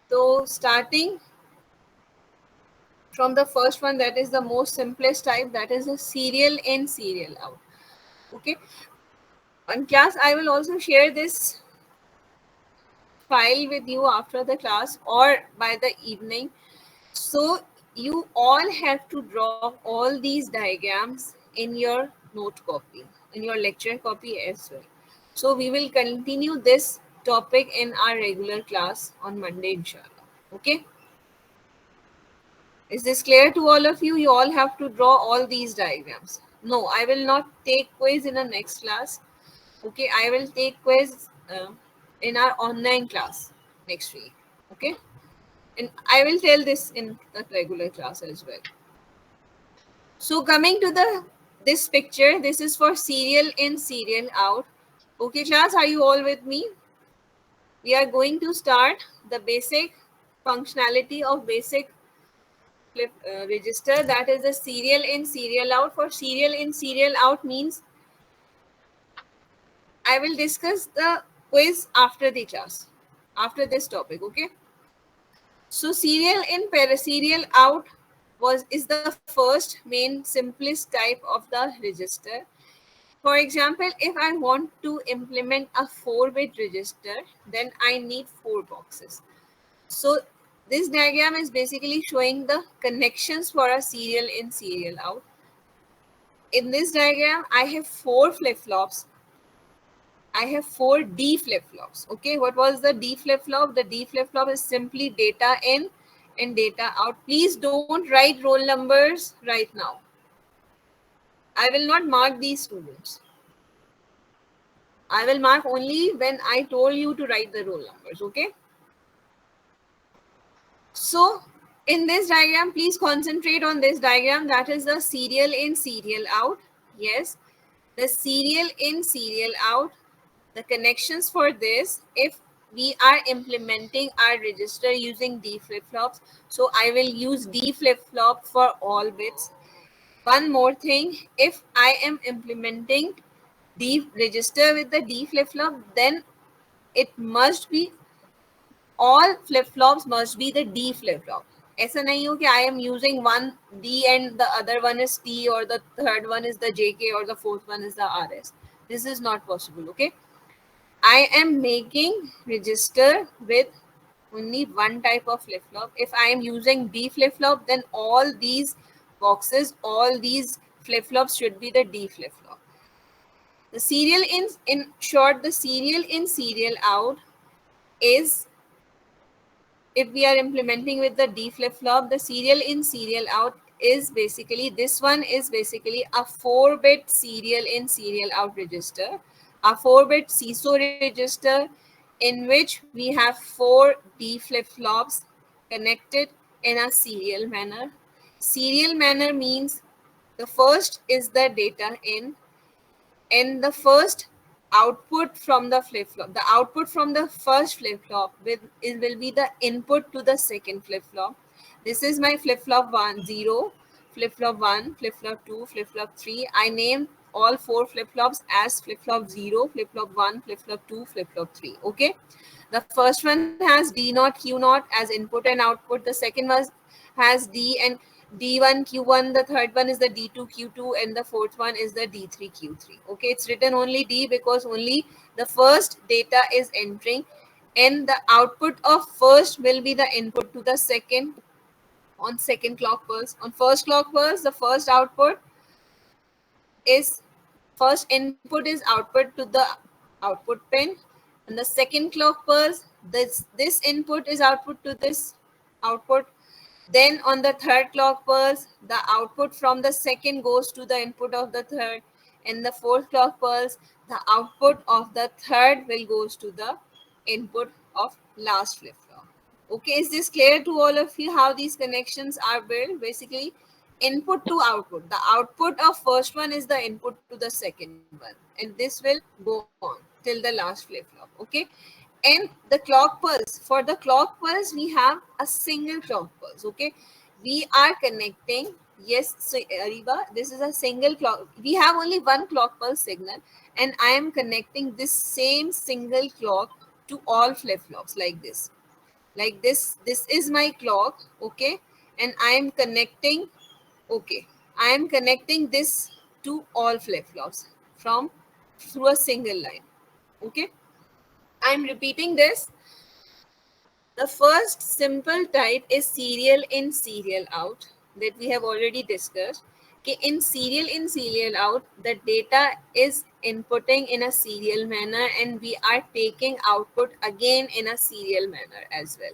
So starting from the first one, that is the most simplest type, that is a serial in, serial out. Okay. On class, I will also share this file with you after the class or by the evening. So you all have to draw all these diagrams in your note copy, in your lecture copy as well. So we will continue this topic in our regular class on Monday, inshallah. Okay. Is this clear to all of you? You all have to draw all these diagrams. No, I will not take quiz in the next class. Okay, I will take quiz in our online class next week. Okay, and I will tell this in the regular class as well. So coming to the this picture, this is for serial in, serial out. Okay, class, are you all with me? We are going to start the basic functionality of basic register, that is a serial in, serial out. For serial in, serial out means I will discuss the quiz after the class, after this topic. Okay. So serial in, serial out is the first main simplest type of the register. For example, if I want to implement a 4-bit register, then I need 4 boxes. So this diagram is basically showing the connections for a serial in, serial out. In this diagram, I have 4 flip-flops. I have 4 D flip-flops. Okay, what was the D flip-flop? The D flip-flop is simply data in and data out. Please don't write roll numbers right now. I will not mark these students. I will mark only when I told you to write the roll numbers. Okay. So in this diagram, please concentrate on this diagram. That is the serial in, serial out. Yes, the serial in, serial out. The connections for this, if we are implementing our register using D flip-flops, so I will use D flip-flop for all bits. One more thing, if I am implementing D register with the D flip-flop, then it must be all flip-flops must be the D flip-flop. ऐसा नहीं हो कि I am using one D and the other one is T, or the third one is the JK, or the fourth one is the RS. This is not possible. Okay. I am making register with only one type of flip-flop. If I am using D flip-flop, then all these boxes, all these flip-flops should be the D flip-flop. The serial in short, the serial in serial out is, if we are implementing with the D flip flop, the serial in serial out is basically, this one is basically a 4-bit serial in serial out register, a 4-bit CISO register in which we have 4 D flip flops connected in a serial manner. Serial manner means the first is the data in, and the first output from the flip flop, the output from the first flip flop will be the input to the second flip flop. This is my flip flop 1 0, flip flop 1, flip flop 2, flip flop 3. I named all 4 flip flops as flip flop 0, flip flop 1, flip flop 2, flip flop 3. Okay, the first one has D naught Q naught as input and output, the second was has D and D1 Q1, the third one is the D2 Q2, and the fourth one is the D3 Q3. Okay, it's written only D because only the first data is entering, and the output of first will be the input to the second on second clock pulse. On first clock pulse, the first output is, first input is output to the output pin, and the second clock pulse, this input is output to this output. Then on the third clock pulse, the output from the second goes to the input of the third. In the fourth clock pulse, the output of the third will goes to the input of last flip flop. Okay, is this clear to all of you how these connections are built? Basically, input to output. The output of first one is the input to the second one, and this will go on till the last flip flop. Okay, and the clock pulse, for the clock pulse we have a single clock pulse. Okay, we are connecting, yes, so Ariba, this is a single clock, we have only one clock pulse signal, and I am connecting this same single clock to all flip flops like this. This is my clock. Okay, and I am connecting, okay, I am connecting this to all flip flops from through a single line. Okay, I'm repeating this. The first simple type is serial in, serial out that we have already discussed. Okay, in serial out, the data is inputting in a serial manner and we are taking output again in a serial manner as well.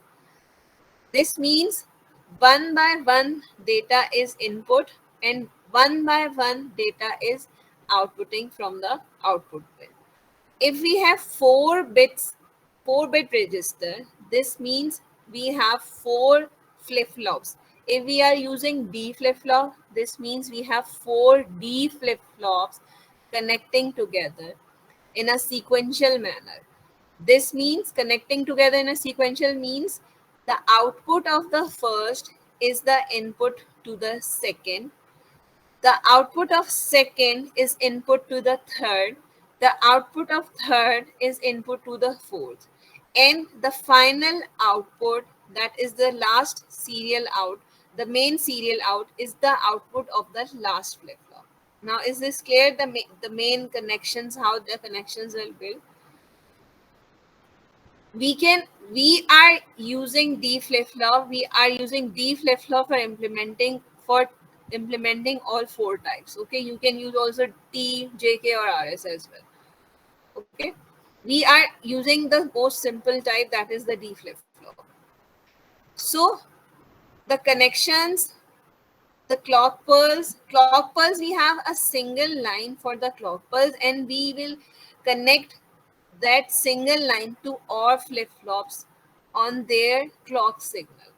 This means one by one data is input and one by one data is outputting from the output pin. If we have 4-bit register, this means we have 4 flip flops. If we are using D flip flop, this means we have 4 D flip flops connecting together in a sequential manner. This means connecting together in a sequential means the output of the first is the input to the second, the output of second is input to the third. The output of third is input to the fourth. And the final output, that is the last serial out, the main serial out is the output of the last flip flop. Now, is this clear? The main connections, how the connections will build? We are using D flip flop. We are using D flip flop for implementing all 4 types. Okay, you can use also T, JK, or RS as well. Okay, we are using the most simple type, that is the D flip flop. So the connections, the clock pulse, we have a single line for the clock pulse, and we will connect that single line to all flip flops on their clock signal.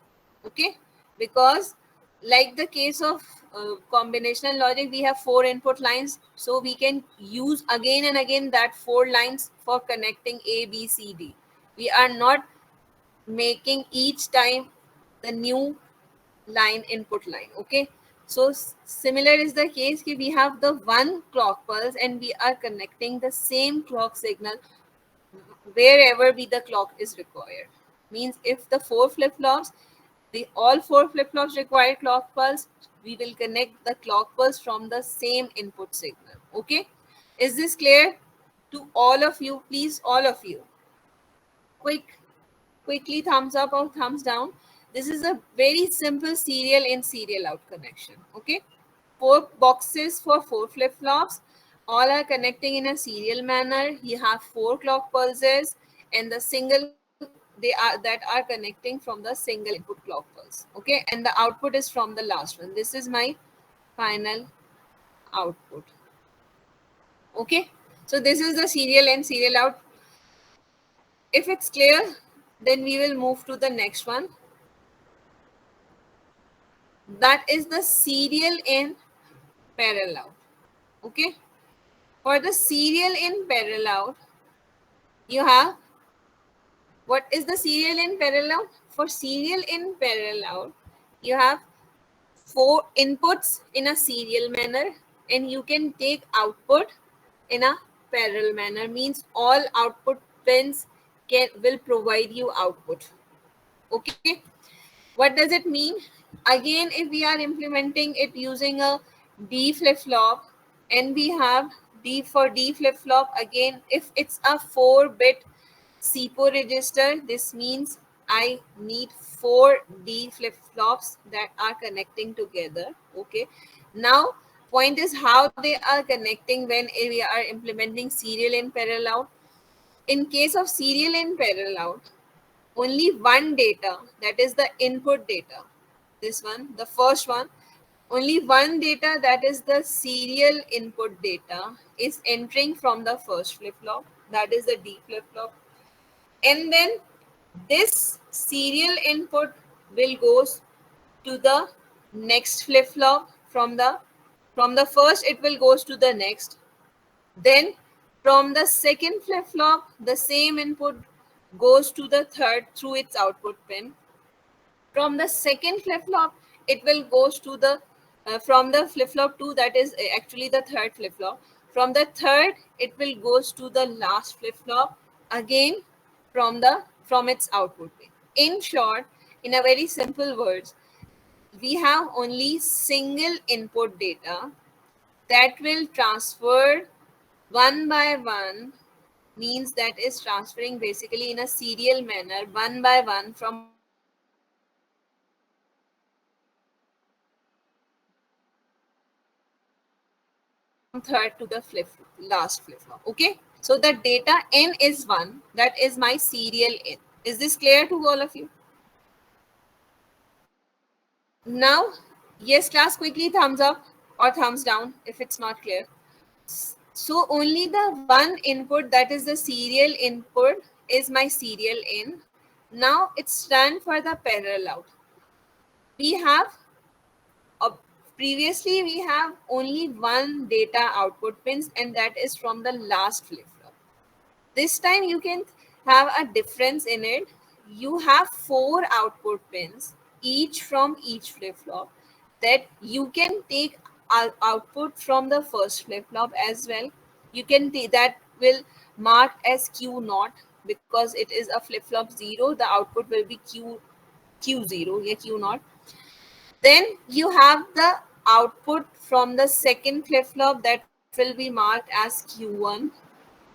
Okay, because like the case of combinational logic, we have 4 input lines, so we can use again and again that 4 lines for connecting A, B, C, D. We are not making each time the new line, input line. Okay, so similar is the case कि we have the one clock pulse and we are connecting the same clock signal wherever the clock is required. Means if the 4 flip flops, all 4 flip flops require clock pulse, we will connect the clock pulse from the same input signal. Okay, is this clear to all of you? Please, all of you, quickly thumbs up or thumbs down. This is a very simple serial in, serial out connection. Okay, 4 boxes for 4 flip flops. all are connecting in a serial manner. You have 4 clock pulses, and the single that are connecting from the single input clock pulse. Okay, and the output is from the last one. This is my final output. Okay, so this is the serial in, serial out. If it's clear, then we will move to the next one. That is the serial in, parallel out. Okay, for the serial in, parallel out, you have, what is the serial in, parallel out? For serial in, parallel out, you have 4 inputs in a serial manner, and you can take output in a parallel manner. Means all output pins will provide you output. Okay, what does it mean? Again, if we are implementing it using a D flip-flop, and we have D for D flip-flop, again, if it's a 4-bit SIPO register, this means I need 4 D flip-flops that are connecting together. Okay, now point is how they are connecting when we are implementing serial in, parallel out. In case of serial in, parallel out, only one data, that is the input data, this one, the first one, only one data, that is the serial input data, is entering from the first flip-flop, that is the D flip-flop. And then this serial input will goes to the next flip-flop. From the first, it will goes to the next. Then from the second flip-flop, the same input goes to the third through its output pin. From the second flip-flop, it will goes to the from the flip-flop 2, that is actually the third flip-flop. From the third, it will goes to the last flip-flop, again from its output pin. In short, in a very simple words, we have only single input data that will transfer one by one, means that is transferring basically in a serial manner, one by one, from third to the last flip-flop. Okay, so the data n is 1, that is my serial in. Is this clear to all of you? Now, yes class, quickly thumbs up or thumbs down if it's not clear. So only the one input, that is the serial input, is my serial in. Now it's done for the parallel out. We have uh, previously we have only one data output pins, and that is from the last flip-flop. This time you can have a difference in it. You have 4 output pins, each from each flip-flop, that you can take output from the first flip-flop as well. You can take that, will mark as Q naught, because it is a flip-flop 0. The output will be Q0, yeah, Q naught. Then you have the output from the second flip-flop, that will be marked as Q1.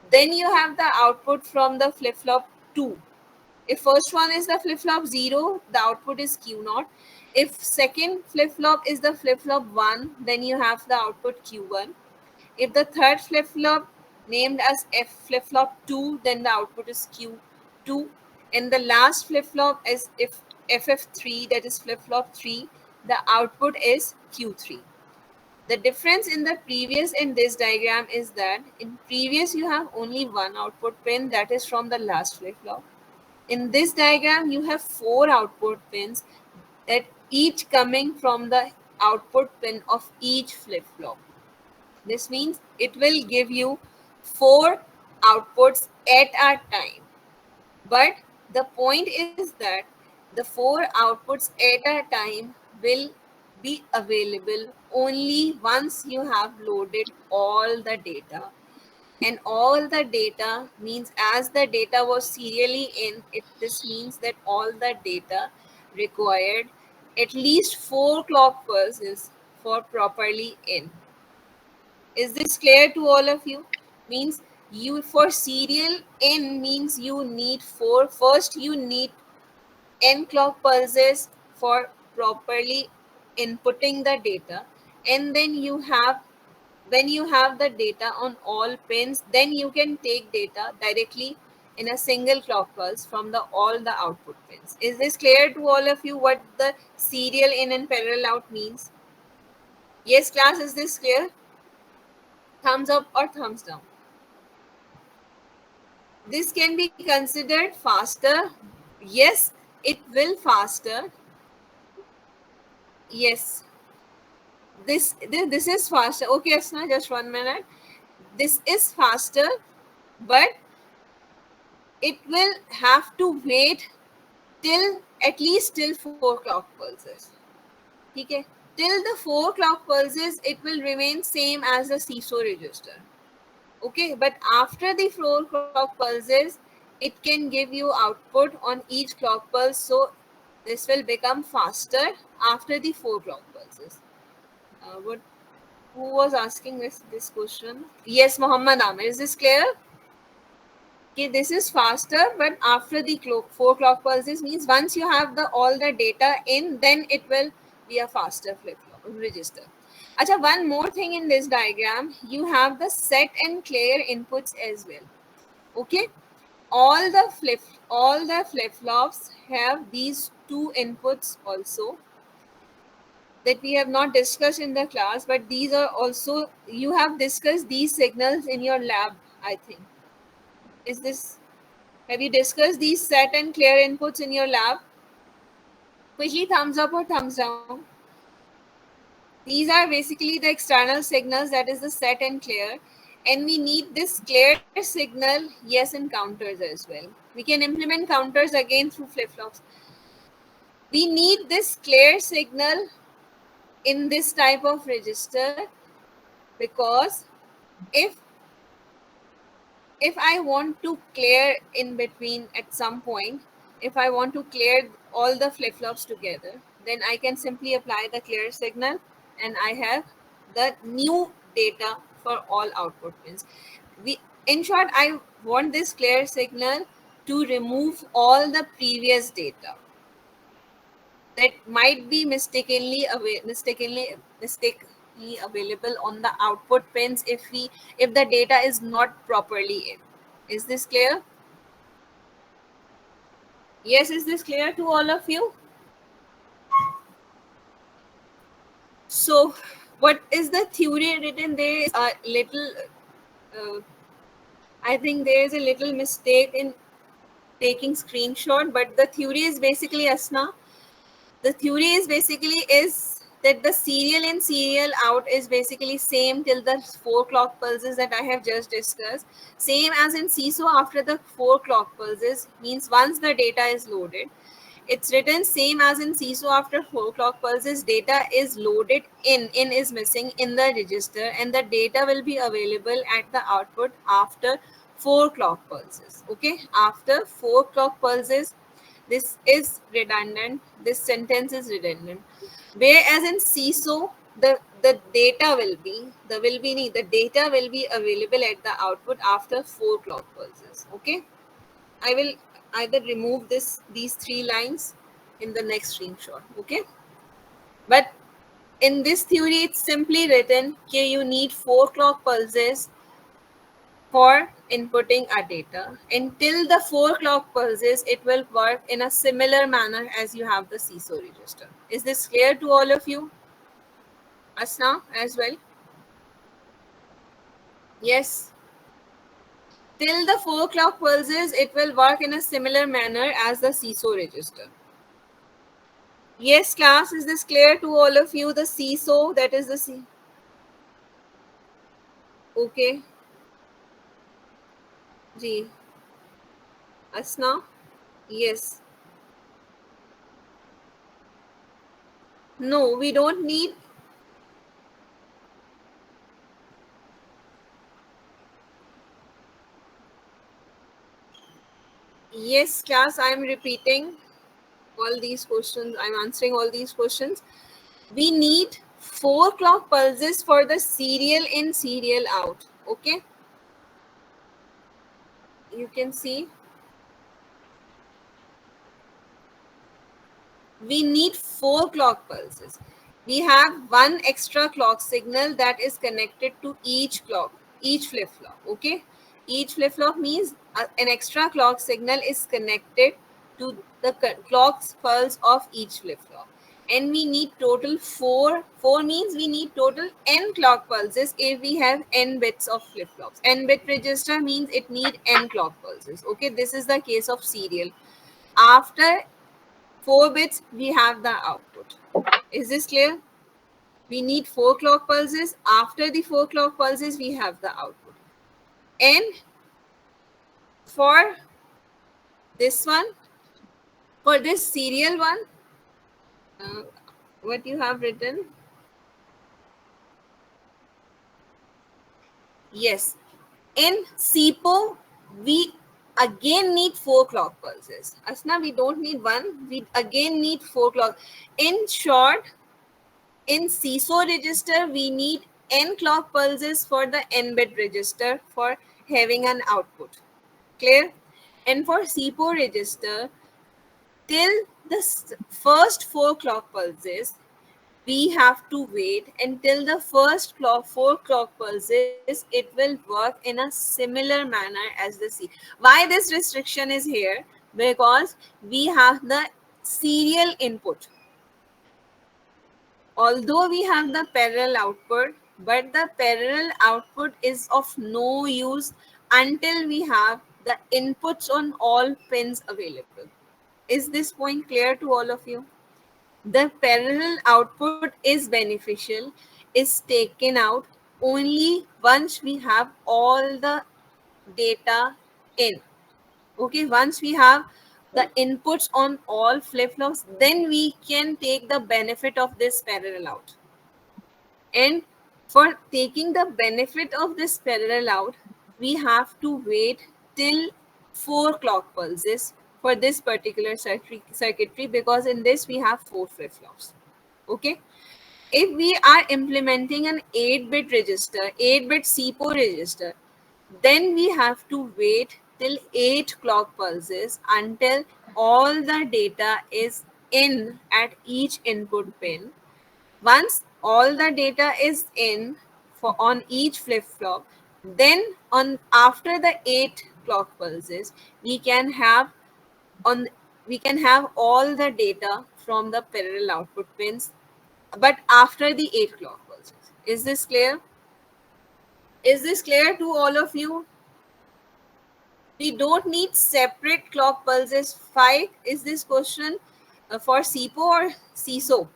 Then you have the output from the flip-flop 2. If first one is the flip-flop 0, the output is Q naught. If second flip-flop is the flip-flop 1, then you have the output Q1. If the third flip-flop named as F flip-flop 2, then the output is Q2. And the last flip-flop is if FF3, that is flip-flop 3, the output is Q3. The difference in the previous and this diagram is that in previous you have only one output pin, that is from the last flip-flop. In this diagram you have 4 output pins, that each coming from the output pin of each flip-flop. This means it will give you 4 outputs at a time. But the point is that the 4 outputs at a time will be available only once you have loaded all the data. And all the data means, as the data was serially in, this means that all the data required at least 4 clock pulses for properly in. Is this clear to all of you? Means you, for serial in, means you need 4. First you need n clock pulses for properly inputting the data, and then you have when you have the data on all pins, then you can take data directly in a single clock pulse from the all the output pins. Is this clear to all of you what the serial in and parallel out means? Yes, class, is this clear? Thumbs up or thumbs down? This can be considered faster. Yes, it will faster. Yes, this is faster. Okay, Asna, just 1 minute. This is faster, but it will have to wait till at least till 4 clock pulses. Okay, till the 4 clock pulses, it will remain same as the seesaw register. Okay, but after the 4 clock pulses, it can give you output on each clock pulse. So this will become faster after the 4 clock pulses. What? Who was asking this question? Yes, Muhammad Amir. Is this clear? Okay, this is faster, but after the 4 clock pulses means once you have the all the data in, then it will be a faster flip flop register. Acha, one more thing in this diagram, you have the set and clear inputs as well. Okay, all the flip flops have these two inputs also that we have not discussed in the class, but these are also, you have discussed these signals in your lab, I think. Is this, have you discussed these set and clear inputs in your lab? Quickly, thumbs up or thumbs down. These are basically the external signals, that is the set and clear. And we need this clear signal, yes, and counters as well. We can implement counters again through flip-flops. We need this clear signal in this type of register because if I want to clear in between at some point, if I want to clear all the flip-flops together, then I can simply apply the clear signal and I have the new data for all output pins. In short, I want this clear signal to remove all the previous data that might be mistakenly available on the output pins if the data is not properly in. Is this clear? Yes, is this clear to all of you? So what is the theory written? There is a little uh, I think there is a little mistake in taking screenshot, but the theory is basically, Asna, the theory is basically is that the serial in serial out is basically same till the 4 clock pulses that I have just discussed. Same as in seesaw, after the 4 clock pulses means once the data is loaded, it's written same as in seesaw, after 4 clock pulses data is loaded in is missing in the register, and the data will be available at the output after 4 clock pulses. Okay, after 4 clock pulses, this is redundant. This sentence is redundant. Whereas in seesaw, the data will be the data will be available at the output after 4 clock pulses. Okay, I will either remove these 3 lines in the next screenshot. Okay, but in this theory, it's simply written here you need 4 clock pulses for inputting our data. Until the 4 clock pulses, it will work in a similar manner as you have the seesaw register. Is this clear to all of you? Asna as well? Yes. Till the 4 clock pulses, it will work in a similar manner as the seesaw register. Yes, class, is this clear to all of you? The seesaw, that is the C. Okay. Ji. Asna? Yes. No, we don't need. Yes, class, I'm repeating all these questions. I'm answering all these questions. We need 4 clock pulses for the serial in, serial out. Okay. You can see we need 4 clock pulses. We have one extra clock signal that is connected to each clock, each flip-flop, okay? Each flip-flop means an extra clock signal is connected to the clock's pulse of each flip-flop. And we need total four means we need total n clock pulses if we have n bits of flip-flops. N bit register means it need n clock pulses, okay? This is the case of serial. After 4 bits, we have the output. Is this clear? We need 4 clock pulses. After the 4 clock pulses, we have the output. And for this one, for this serial one, uh, what you have written? Yes. In SIPO, we again need 4 clock pulses. Asna, we don't need one. We again need 4 clock. In short, in CISO register, we need n clock pulses for the n bit register for having an output. Clear? And for SIPO register, till the first 4 clock pulses, we have to wait until the first 4 clock pulses. It will work in a similar manner as the C. Why this restriction is here? Because we have the serial input. Although we have the parallel output, but the parallel output is of no use until we have the inputs on all pins available. Is this point clear to all of you? The parallel output is beneficial, is taken out only once we have all the data in. Okay, once we have the inputs on all flip-flops, then we can take the benefit of this parallel out. And for taking the benefit of this parallel out, we have to wait till 4 clock pulses for this particular circuitry, because in this we have 4 flip-flops. Okay. If we are implementing an 8-bit register, 8-bit SIPO register, then we have to wait till 8 clock pulses until all the data is in at each input pin. Once all the data is in for on each flip-flop, then on after the 8 clock pulses, we can have on we can have all the data from the parallel output pins, but after the 8 clock pulses. Is this clear? Is this clear to all of you? We don't need separate clock pulses. 5 is this question for SIPO or CISO?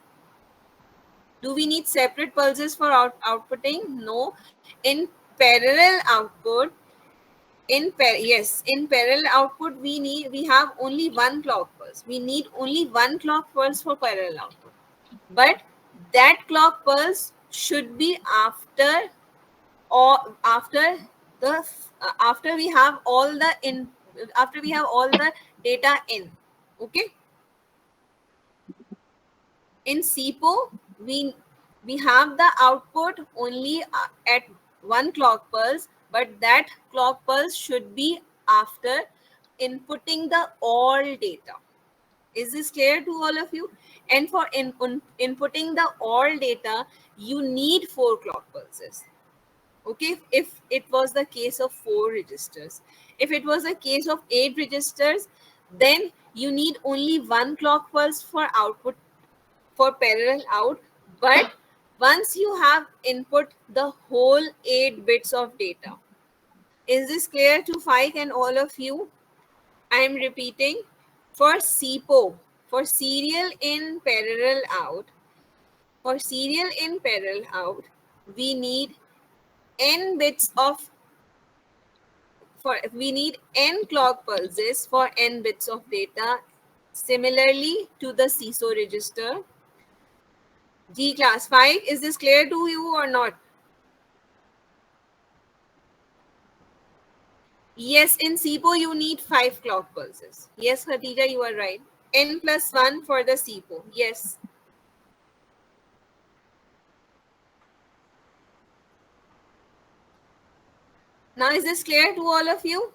Do we need separate pulses for outputting? No. In parallel output, in parallel output, we have only one clock pulse. We need only one clock pulse for parallel output. But that clock pulse should be after or after we have all the data in. Okay. In SIPO, we have the output only at one clock pulse, but that clock pulse should be after inputting the all data. Is this clear to all of you? And for inputting the all data, you need 4 clock pulses. Okay, if it was the case of 4 registers. If it was a case of 8 registers, then you need only one clock pulse for output for parallel out. But once you have input the whole 8 bits of data. Is this clear to Faik and all of you? I am repeating. For SIPO, for serial in parallel out, we need n bits of we need n clock pulses for n bits of data. Similarly to the CISO register. G class 5, is this clear to you or not? Yes, in SIPO you need 5 clock pulses. Yes, Khatija, you are right. N plus 1 for the SIPO. Yes. Now is this clear to all of you?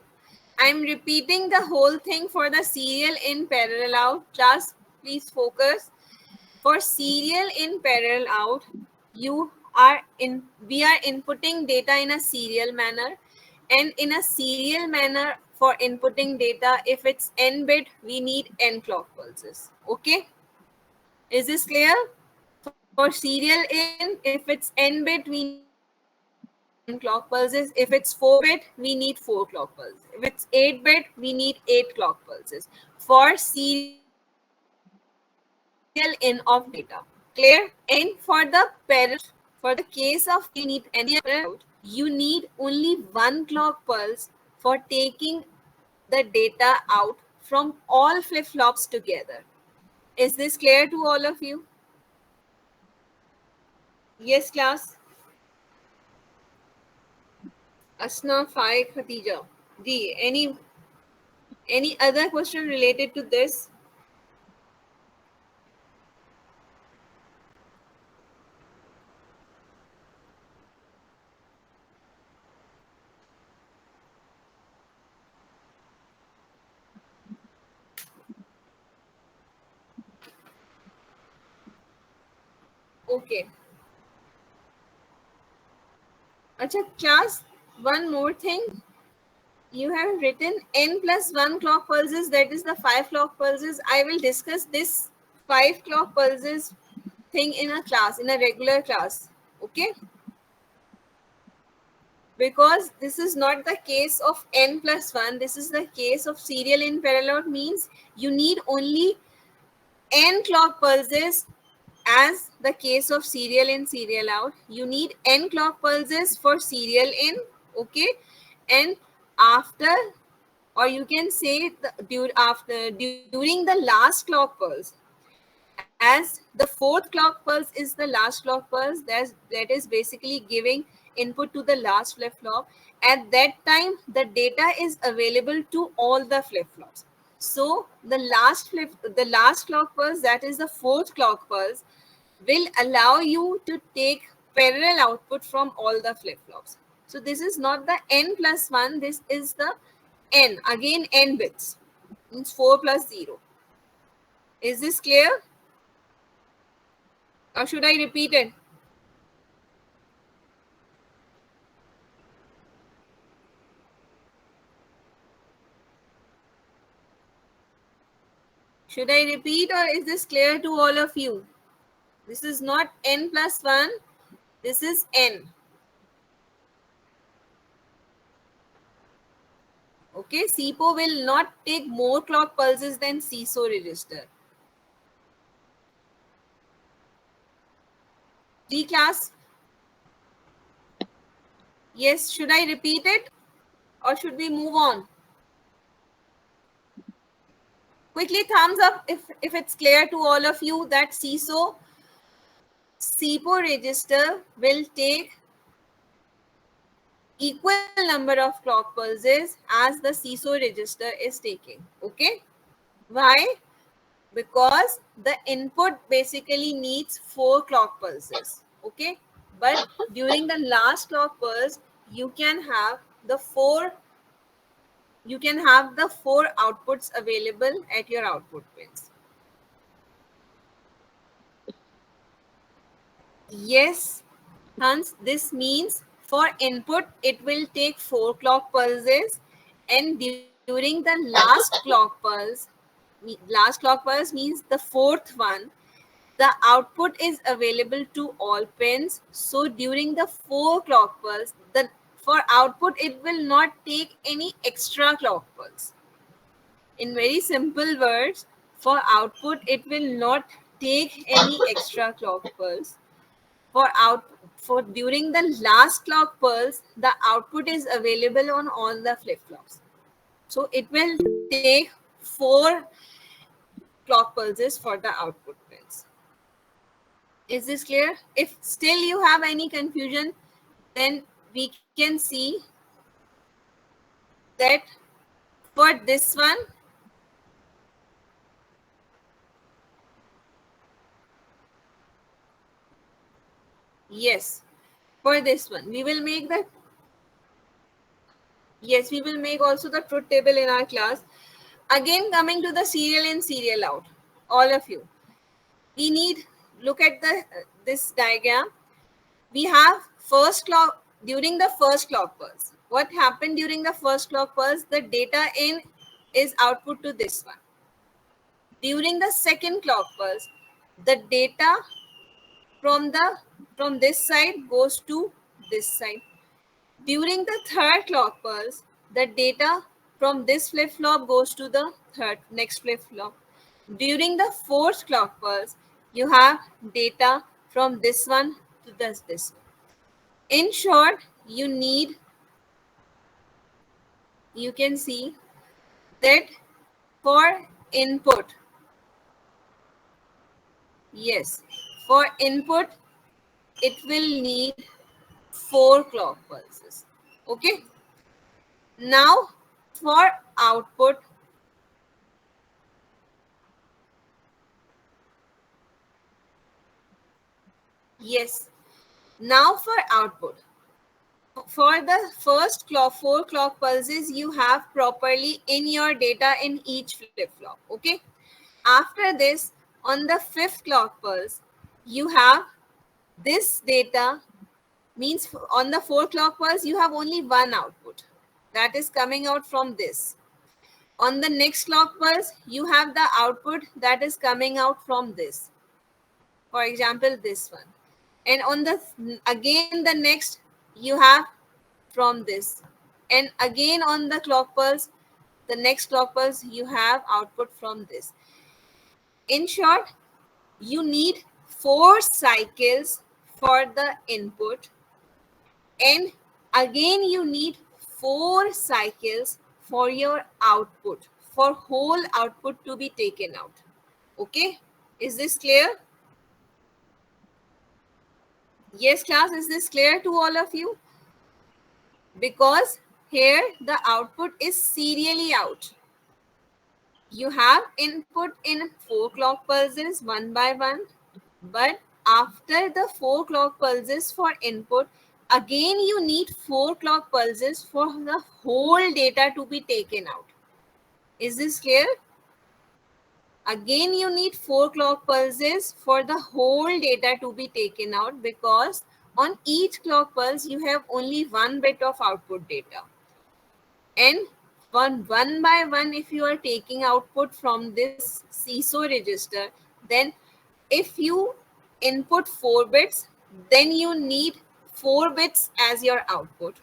I'm repeating the whole thing for the serial in parallel out. Just please focus. For serial in, parallel out, we are inputting data in a serial manner, and in a serial manner for inputting data, if it's n bit, we need n clock pulses. Okay, is this clear? For serial in, if it's n bit, we need n clock pulses. If it's 4 bit, we need 4 clock pulses. If it's 8 bit, we need 8 clock pulses for serial in of data. Clear? And for the parallel out, for the case of serial in parallel out, you need only 1 clock pulse for taking the data out from all flip-flops together. Is this clear to all of you? Yes, class. Asna, Fai, Khatija. D. Any other question related to this? Okay. Acha, class, one more thing. You have written n plus 1 clock pulses, that is the 5 clock pulses. I will discuss this 5 clock pulses thing in a class, in a regular class. Okay? Because this is not the case of n plus 1, this is the case of serial in, parallel out, means you need only n clock pulses. As the case of serial in, serial out, you need n clock pulses for serial in. Okay, and after, or you can say during the last clock pulse, as the fourth clock pulse is the last clock pulse, that is basically giving input to the last flip flop. At that time, the data is available to all the flip flops. So the last clock pulse, that is the fourth clock pulse, will allow you to take parallel output from all the flip flops. So this is not the n plus 1, this is the n, again n bits, means 4 plus 0. Is this clear? Or should I repeat it? Should I repeat, or is this clear to all of you? This is not n plus 1, this is n. Okay, SIPO will not take more clock pulses than CISO register. D class? Yes, should I repeat it or should we move on? Quickly thumbs up if it's clear to all of you that SIPO register will take equal number of clock pulses as the CISO register is taking. Okay? Why? Because the input basically needs 4 clock pulses. Okay? But during the last clock pulse, you can have the four outputs available at your output pins. Yes, hence this means for input it will take 4 clock pulses, and during the last clock pulse means the fourth one, the output is available to all pins. So during the 4 clock pulse, for output it will not take any extra clock pulse. In very simple words, for output it will not take any extra clock pulse. For during the last clock pulse, the output is available on all the flip flops. So it will take 4 clock pulses for the output pins. Is this clear? If still you have any confusion, then we can see that for this one, yes, for this one, we will make also the truth table in our class. Again, coming to the serial in, serial out, all of you, we need look at this diagram. We have first clock during the first clock pulse. What happened during the first clock pulse? The data in is output to this one. During the second clock pulse, the data from this side goes to this side. During the third clock pulse, the data from this flip-flop goes to the next flip-flop. During the fourth clock pulse, you have data from this one to this one. In short, you can see that for input, yes, for input, it will need 4 clock pulses. Okay. Now for output, yes. Now for output, for the first 4 clock pulses, you have properly in your data in each flip-flop. Okay. After this, on the 5th clock pulse, you have this data, means on the 4 clock pulse, you have only one output that is coming out from this. On the next clock pulse, you have the output that is coming out from this. For example, this one. And on the again the next, you have from this. And again on the clock pulse, the next clock pulse, you have output from this. In short, you need 4 cycles for the input, and again you need 4 cycles for your output, for whole output to be taken out. Okay, is this clear? Yes, class, is this clear to all of you? Because here the output is serially out. You have input in 4 clock pulses one by one, but after the 4 clock pulses for input, again you need 4 clock pulses for the whole data to be taken out. Is this clear? Again you need 4 clock pulses for the whole data to be taken out, because on each clock pulse you have only 1 bit of output data. And one by one, if you are taking output from this CISO register, then if you input 4 bits, then you need 4 bits as your output.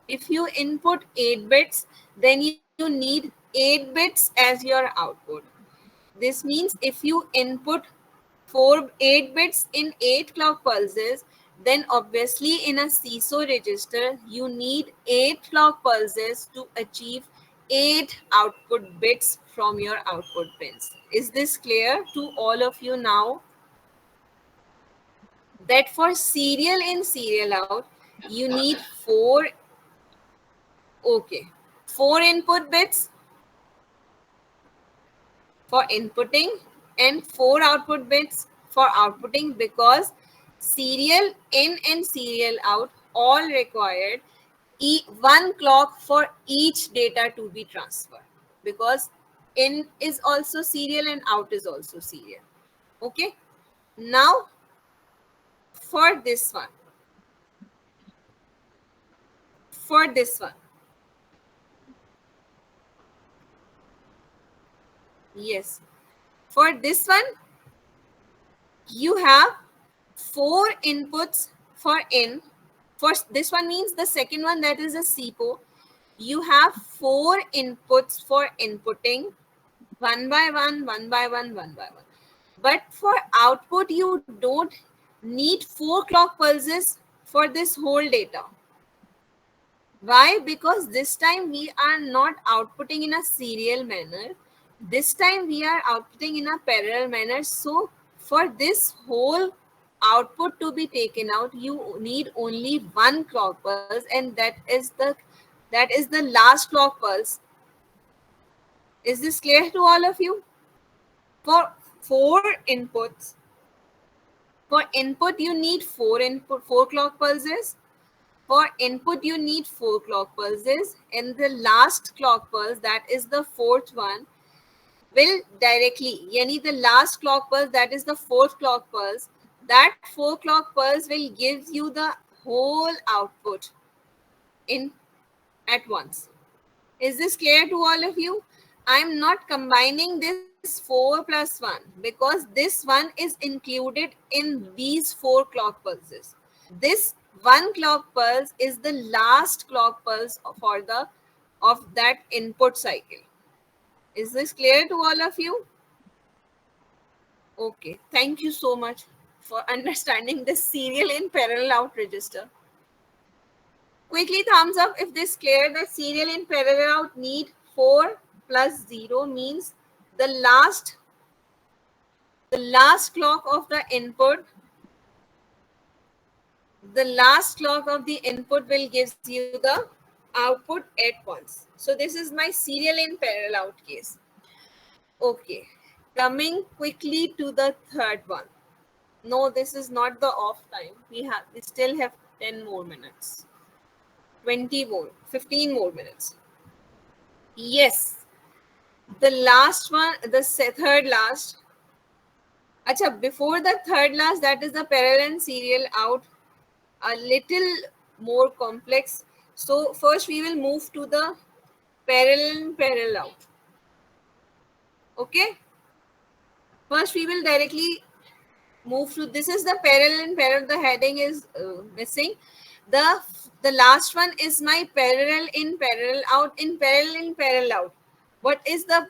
If you input 8 bits, then you need 8 bits as your output. This means if you input 8 bits in 8 clock pulses, then obviously in a CISO register, you need 8 clock pulses to achieve 8 output bits from your output pins. Is this clear to all of you now? That for serial in, serial out, you need 4, okay, 4 input bits for inputting and 4 output bits for outputting, because serial in and serial out all required 1 clock for each data to be transferred, because in is also serial and out is also serial. Okay. Now for this one, yes, for this one you have 4 inputs for in. For this one means the second one, that is a CPO. You have 4 inputs for inputting, one by one. But for output, you don't need 4 clock pulses for this whole data. Why? Because this time we are not outputting in a serial manner. This time we are outputting in a parallel manner. So for this whole output to be taken out, you need only 1 clock pulse, and that is the last clock pulse. Is this clear to all of you? For 4 inputs, for input you need 4 clock pulses. For input you need 4 clock pulses, and the last clock pulse, that is the 4th one, will directly, yani the last clock pulse, that is the 4th clock pulse, that 4 clock pulse will give you the whole output in at once. Is this clear to all of you? I'm not combining this 4 plus 1 because this one is included in these 4 clock pulses. This 1 clock pulse is the last clock pulse for the of that input cycle. Is this clear to all of you? Okay, thank you so much for understanding this serial in parallel out register. Quickly thumbs up if this clear. That serial in parallel out need 4 plus 0 means the last clock of the input, the last clock of the input will gives you the output at once. So this is my serial in parallel out case. Okay, coming quickly to the third one. No, this is not the off time. We still have 10 more minutes. 20 more, 15 more minutes. Yes, the last one, the third last. Acha, before the third last, that is the parallel and serial out, a little more complex. So first we will move to the parallel and parallel out. Okay. First we will directly move to, this is the parallel and parallel. The heading is missing. The last one is my parallel in parallel out. In parallel in parallel out, what is the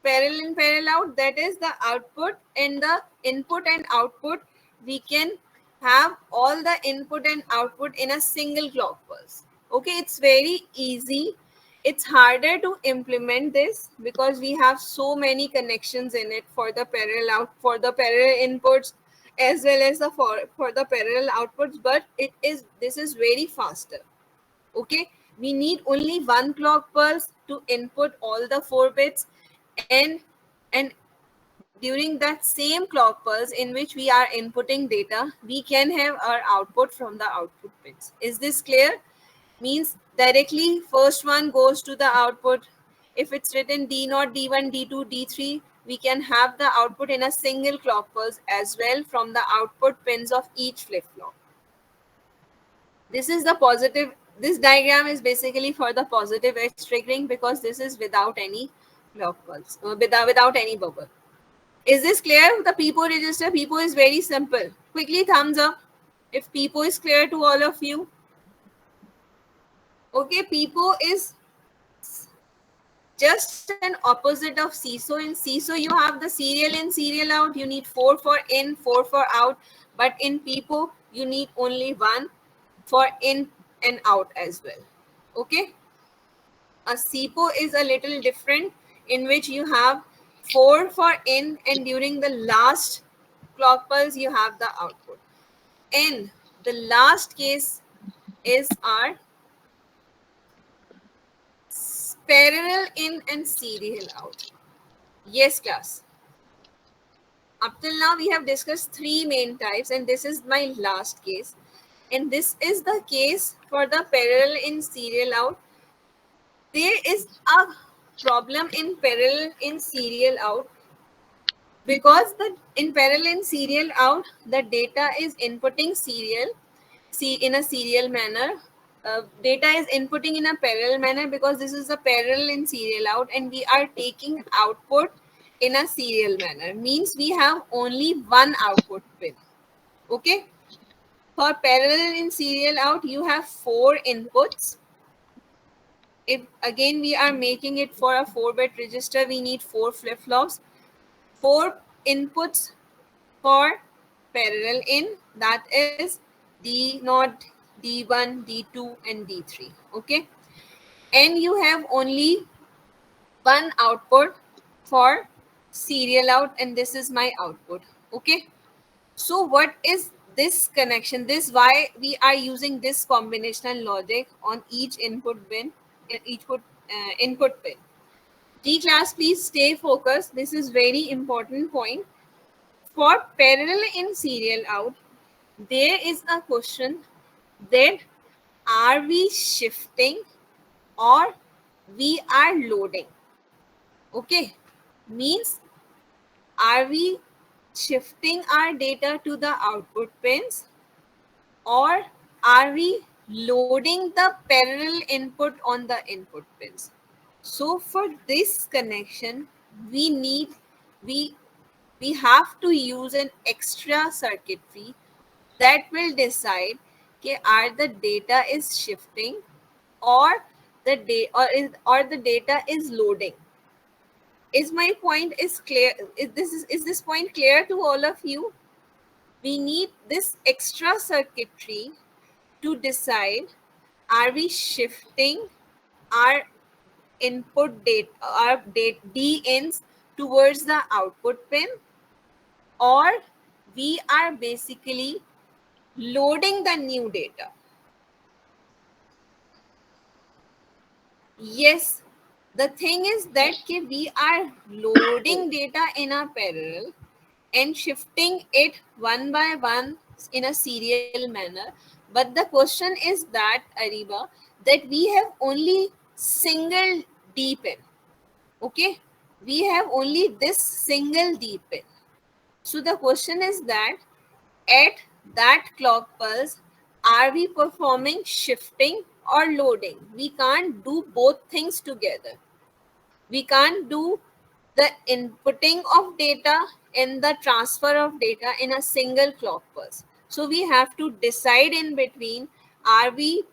parallel in parallel out? That is the output and the input and output. We can have all the input and output in a single clock pulse. Okay, it's very easy. It's harder to implement this because we have so many connections in it for the parallel out, for the parallel inputs as well as the for the parallel outputs, but this is very faster. Okay, we need only 1 clock pulse to input all the 4 bits, and during that same clock pulse in which we are inputting data, we can have our output from the output pins. Is this clear? Means directly first one goes to the output. If it's written D0, D1, D2, D3, we can have the output in a single clock pulse as well from the output pins of each flip-flop. This is the positive. This diagram is basically for the positive edge triggering because this is without any clock pulse, without any bubble. Is this clear? The PIPO register. PIPO is very simple. Quickly thumbs up if PIPO is clear to all of you. Okay, PIPO is just an opposite of CISO. In CISO, you have the serial in, serial out. You need 4 for in, 4 for out. But in PIPO, you need only 1 for in and out as well. Okay. A CIPO is a little different, in which you have 4 for in, and during the last clock pulse, you have the output. And the last case is our parallel in and serial out. Yes, class. Up till now, we have discussed 3 main types, and this is my last case. And this is the case for the parallel in, serial out. There is a problem in parallel in, serial out because in parallel in, serial out, the data is inputting serial in a serial manner. Data is inputting in a parallel manner because this is a parallel in, serial out, and we are taking output in a serial manner. Means we have only 1 output pin. Okay. For parallel in, serial out, you have 4 inputs. If again we are making it for a 4-bit register, we need 4 flip-flops, 4 inputs for parallel in, that is D0, D1, D2 and D3. Okay, and you have only 1 output for serial out, and this is my output. Okay, so what is this connection? This why we are using this combinational logic on each input pin, input pin. D class, please stay focused. This is very important point. For parallel in, serial out, there is a question that are we shifting or we are loading? Okay, means are we shifting our data to the output pins, or are we loading the parallel input on the input pins? So for this connection, we need we we have to use an extra circuitry that will decide कि are the data is shifting, or the data is loading. Is my point is clear? Is this point clear to all of you? We need this extra circuitry to decide, are we shifting our input data, our D ins towards the output pin, or we are basically loading the new data. Yes, the thing is that we are loading data in a parallel and shifting it one by one in a serial manner. But the question is that, Ariba, that we have only single D pin. Okay, we have only this single D pin. So the question is that at that clock pulse, are we performing shifting or loading? We can't do both things together. We can't do the inputting of data and the transfer of data in a single clock pulse. So we have to decide in between, are we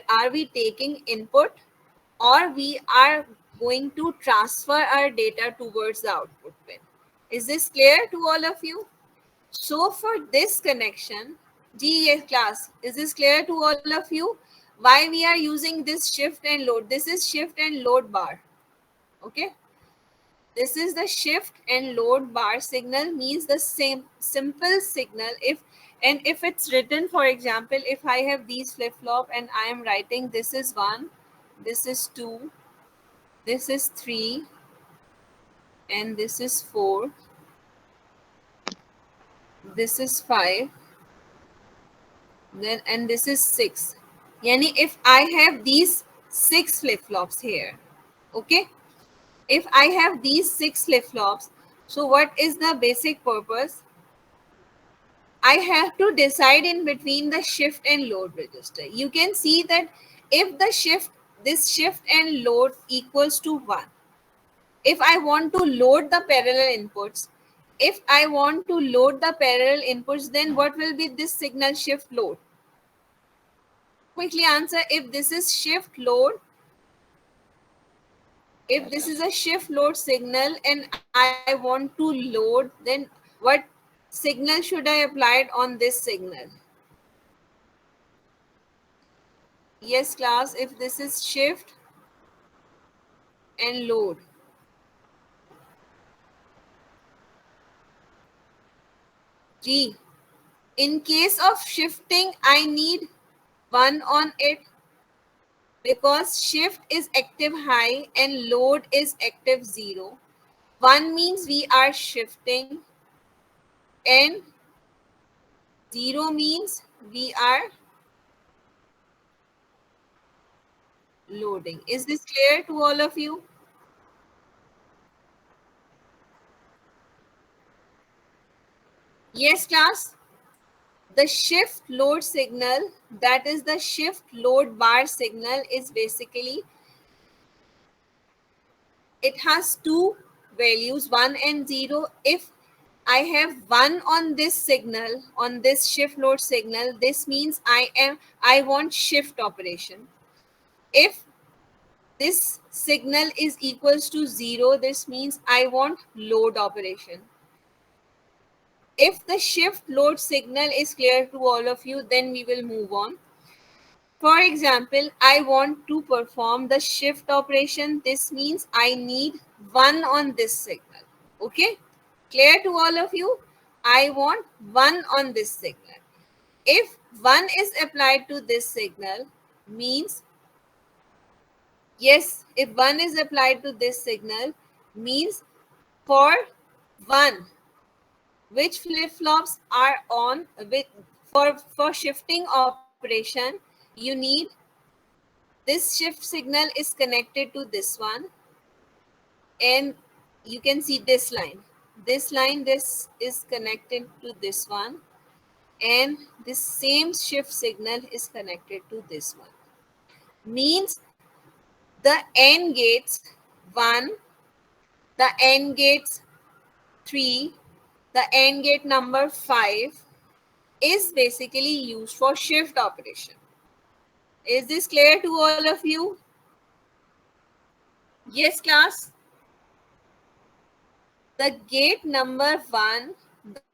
are we taking input, or we are going to transfer our data towards the output pin. Is this clear to all of you? So for this connection, GES class, is this clear to all of you? Why we are using this shift and load? This is shift and load bar. Okay, this is the shift and load bar signal, means the same simple signal. If it's written, for example, if I have these flip-flop and I am writing, this is 1, this is 2, this is 3, and this is 4, this is 5, then and this is 6. Yani if I have these 6 flip-flops here, okay, if I have these 6 flip-flops, so what is the basic purpose? I have to decide in between the shift and load register. You can see that if this shift and load equals to 1, if I want to load the parallel inputs, then what will be this signal shift load? Quickly answer. If this is shift load, if this is a shift load signal and I want to load, then what signal should I apply on this signal? Yes, class, if this is shift and load. G. In case of shifting, I need 1 on it, because shift is active high and load is active 0. 1 means we are shifting and 0 means we are loading. Is this clear to all of you? Yes, class. The shift load signal, that is the shift load bar signal, is basically, it has two values, 1 and 0. If I have 1 on this signal, on this shift load signal, this means I want shift operation. If this signal is equals to 0, this means I want load operation. If the shift load signal is clear to all of you, then we will move on. For example, I want to perform the shift operation. This means I need 1 on this signal. Okay? Clear to all of you? I want 1 on this signal. If 1 is applied to this signal, means, yes, if 1 is applied to this signal, means for 1, which flip-flops are on, with for shifting operation, you need this shift signal is connected to this one, and you can see this line. this is connected to this one, and this same shift signal is connected to this one. Means the AND gates 1, the AND gates 3, the AND gate number 5 is basically used for shift operation. Is this clear to all of you? Yes, class? The gate number 1,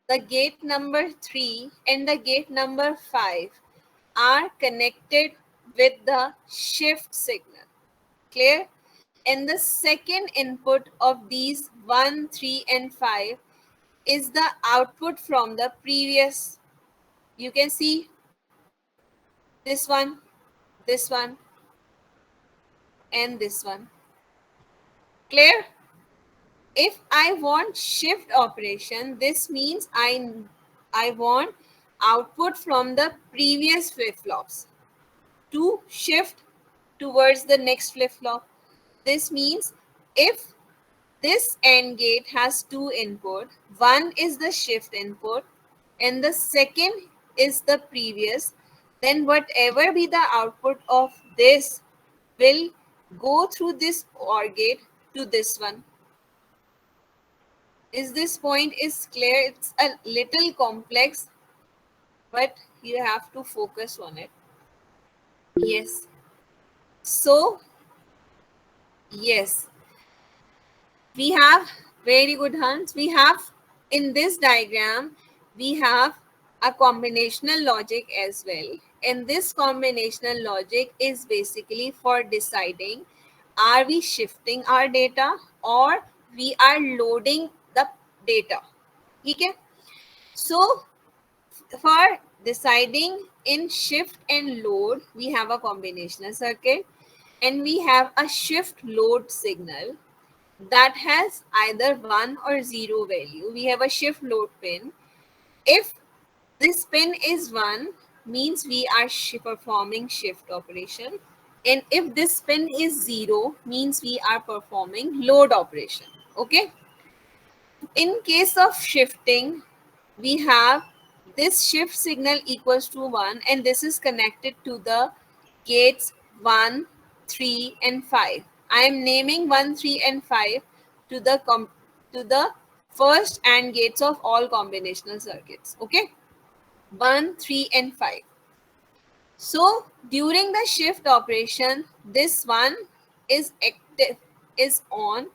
the gate number 3, and the gate number 5 are connected with the shift signal. Clear? And the second input of these 1, 3, and 5 is the output from the previous. You can see this one, this one, and this one. Clear? If I want shift operation, this means I want output from the previous flip-flops to shift towards the next flip-flop. This means if this AND gate has two input, one is the shift input and the second is the previous, then whatever be the output of this will go through this OR gate to this one. Is this point is clear? It's a little complex, but you have to focus on it. Yes. So, yes, we have very good, Hans. We have in this diagram, we have a combinational logic as well. And this combinational logic is basically for deciding, are we shifting our data or we are loading the data. Okay? So, for deciding in shift and load, we have a combinational circuit and we have a shift load signal that has either 1 or 0 value. We have a shift load pin. If this pin is 1, means we are performing shift operation. And if this pin is 0, means we are performing load operation. Okay. In case of shifting, we have this shift signal equals to 1 and this is connected to the gates 1, 3 and 5. I am naming 1, 3 and 5 to the first AND gates of all combinational circuits. Okay, 1, 3 and 5. So during the shift operation, this one is active, is on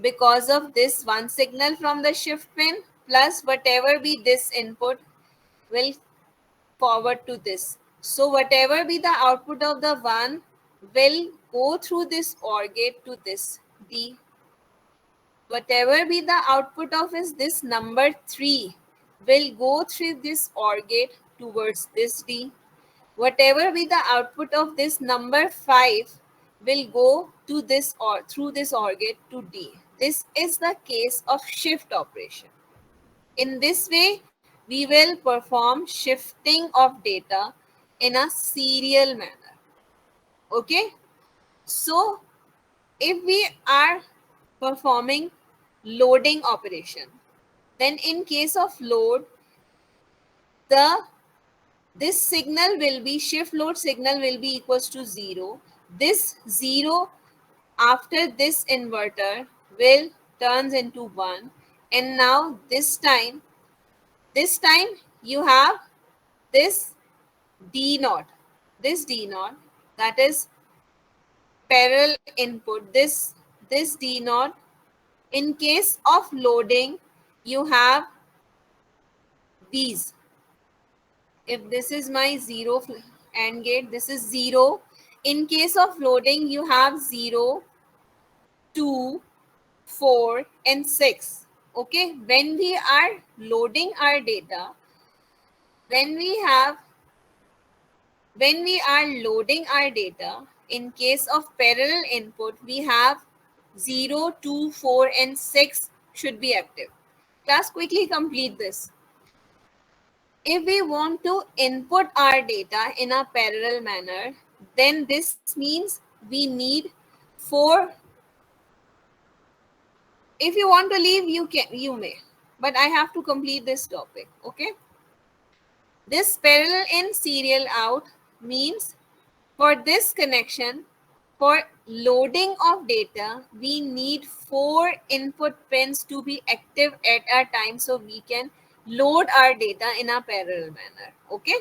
because of this one signal from the shift pin plus whatever be this input will forward to this. So whatever be the output of the one will go through this OR gate to this D. Whatever be the output of is this number 3 will go through this OR gate towards this D. Whatever be the output of this number 5 will go to this or through this OR gate to D. This is the case of shift operation. In this way, we will perform shifting of data in a serial manner. Okay? So, if we are performing loading operation, then in case of load, this signal will be shift load signal will be equals to 0. This 0 after this inverter will turns into 1, and now this time you have this D naught, that is parallel input, this D naught. In case of loading, you have these. If this is my 0 AND gate, this is 0. In case of loading, you have 0, 2, 4 and 6. Okay, when we are loading our data, when we are loading our data, in case of parallel input, we have 0, 2, 4 and 6 should be active. Class, quickly complete this. If we want to input our data in a parallel manner, then this means we need 4. If you want to leave, you may. but I have to complete this topic. Okay. This parallel in serial out means for this connection, for loading of data, we need 4 input pins to be active at a time so we can load our data in a parallel manner. Okay.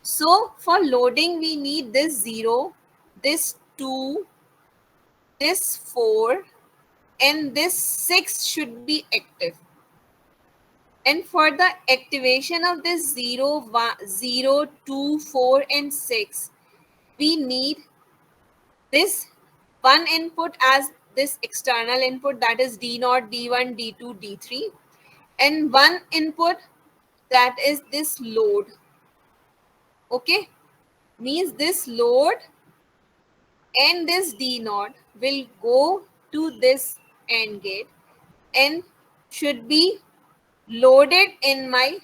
So for loading, we need this 0, this 2, this 4, and this 6 should be active. And for the activation of this 0, 1, 0, 2, 4, and 6, we need this one input as this external input, that is D0, D1, D2, D3, and one input that is this load. Okay, means this load and this D0 will go to this AND gate and should be loaded in my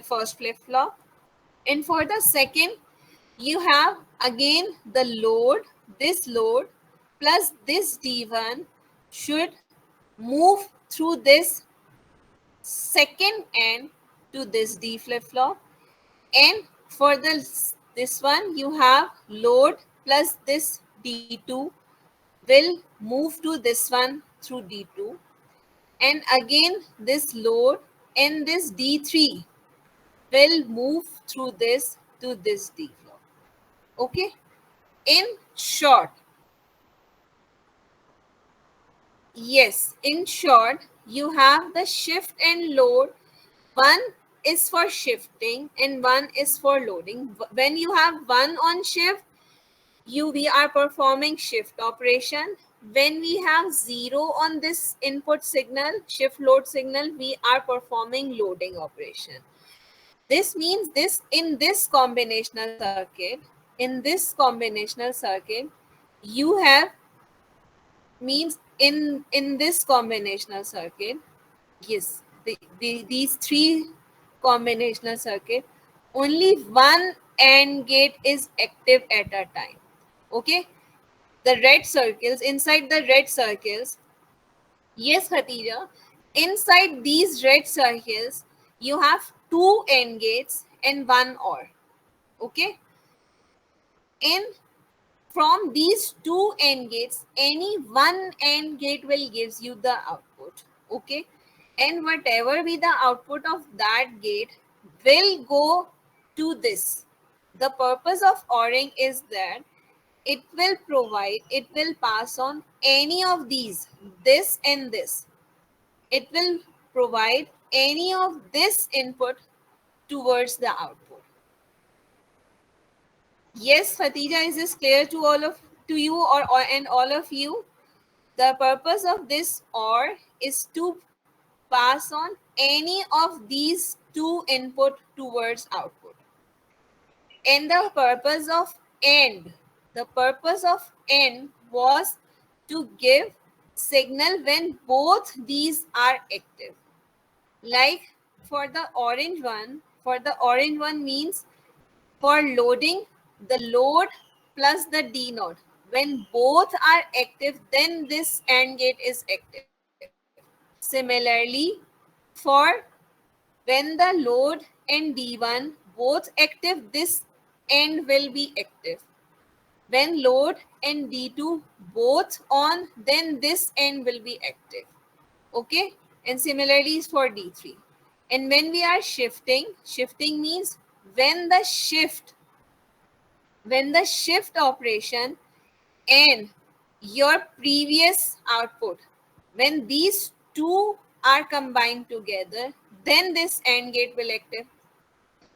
first flip-flop. And for the second, you have again the load, this load plus this D1 should move through this second AND to this D flip-flop. And for this one, you have load plus this D2 will move to this one through D2. And again, this load and this D3 will move through this to this D flop. Okay. In short, yes, in short, you have the shift and load. One is for shifting and one is for loading. When you have one on shift, we are performing shift operation. When we have 0 on this input signal, shift load signal, we are performing loading operation. This means this in this combinational circuit, you have means in this combinational circuit, yes, these 3 combinational circuit, only one AND gate is active at a time. Okay, the red circles, inside the red circles, yes Khatija, inside these red circles you have 2 AND gates and 1 OR. Okay, and from these 2 AND gates, any one AND gate will gives you the output. Okay, and whatever be the output of that gate will go to this. The purpose of ORing is that it will pass on any of these, this and this. It will provide any of this input towards the output. Yes, Khatija, is this clear to you or and all of you? The purpose of this OR is to pass on any of these 2 input towards output. And the purpose of AND was to give signal when both these are active. Like for the orange one means for loading, the load plus the D node. When both are active, then this AND gate is active. Similarly, for when the load and D1 both active, this AND will be active. When load and D2 both on, then this AND will be active. Okay, and similarly for D3. And when we are shifting means when the shift operation and your previous output, when these 2 are combined together, then this AND gate will active.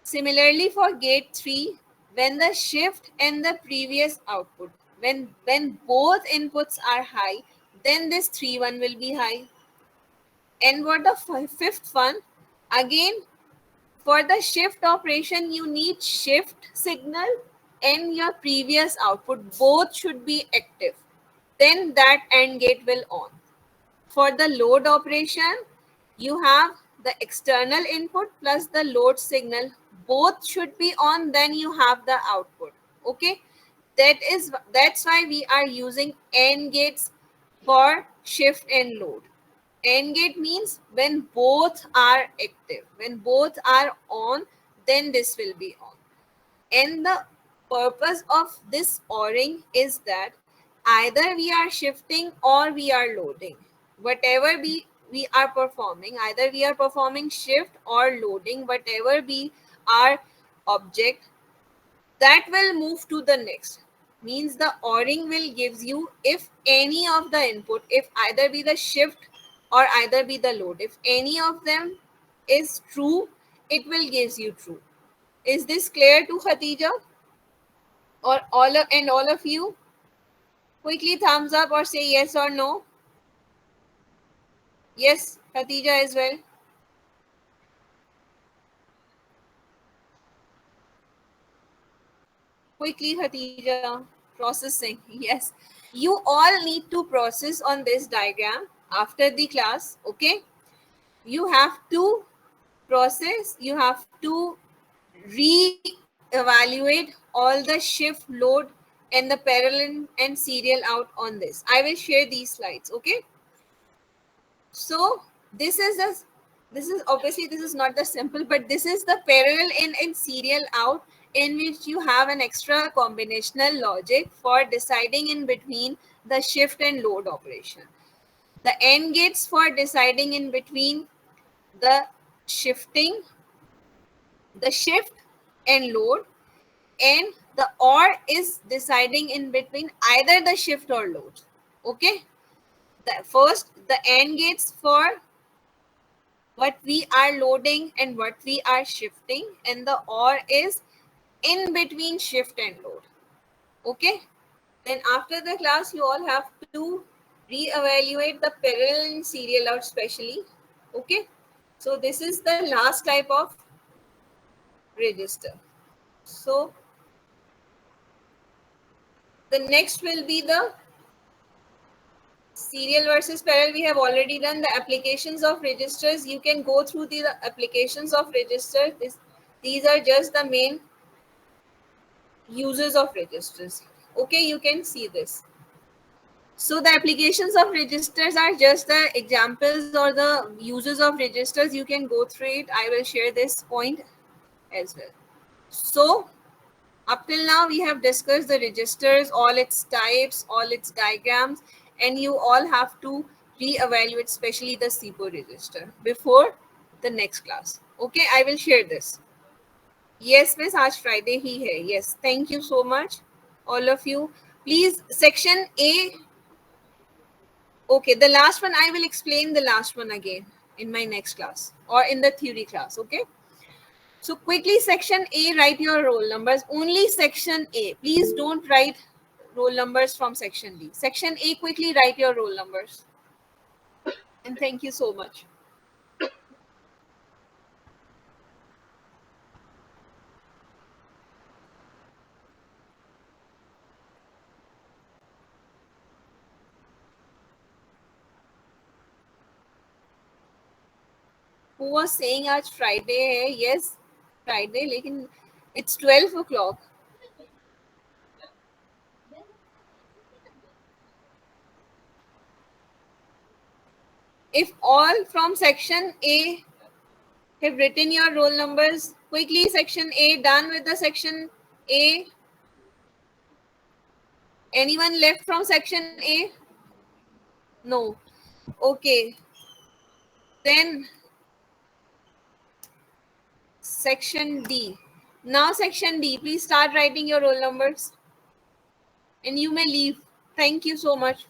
Similarly for gate 3, when the shift and the previous output, when both inputs are high, then this 3-1 will be high. And for the fifth one, again, for the shift operation, you need shift signal and your previous output. Both should be active. Then that AND gate will on. For the load operation, you have the external input plus the load signal. Both should be on, then you have the output. Okay, that's why we are using AND gates for shift and load. AND gate means when both are active, when both are on, then this will be on. And the purpose of this ORing is that either we are shifting or we are loading. Whatever we are performing, either we are performing shift or loading, whatever be our object, that will move to the next. Means the ORing will gives you if any of the input, if either be the shift or either be the load, if any of them is true, it will gives you true. Is this clear to Khatija? Or all of you? Quickly thumbs up or say yes or no. Yes, Khatija as well. Quickly, Khatija. Processing. Yes. You all need to process on this diagram after the class. Okay. You have to process. You have to re-evaluate all the shift, load, and the parallel and serial out on this. I will share these slides. Okay. So this is obviously this is not the simple, but this is the parallel in and serial out, in which you have an extra combinational logic for deciding in between the shift and load operation. The AND gates for deciding in between the shifting, the shift and load, and the OR is deciding in between either the shift or load. Okay. First, the AND gates for what we are loading and what we are shifting, and the OR is in between shift and load. Okay. Then after the class, you all have to re-evaluate the parallel and serial out specially. Okay. So this is the last type of register. So the next will be the serial versus parallel. We have already done the applications of registers. You can go through the applications of register. These are just the main uses of registers. Okay, you can see this. So the applications of registers are just the examples or the uses of registers. You can go through it. I will share this point as well. So up till now, we have discussed the registers, all its types, all its diagrams, and you all have to re-evaluate, especially the SIPO register before the next class. Okay, I will share this. Yes, Miss, आज Friday ही है. Yes, thank you so much, all of you. Please, section A. Okay, the last one, I will explain the last one again in my next class or in the theory class. Okay. So quickly, section A, write your roll numbers. Only section A. Please don't write roll numbers from section B. Section A, quickly write your roll numbers. And thank you so much. Who was saying आज Friday है? Yes, Friday, लेकिन it's 12 o'clock. If all from section A have written your roll numbers, quickly section A, done with the section A. Anyone left from section A? No. Okay. Then section D. Now section D, please start writing your roll numbers. And you may leave. Thank you so much.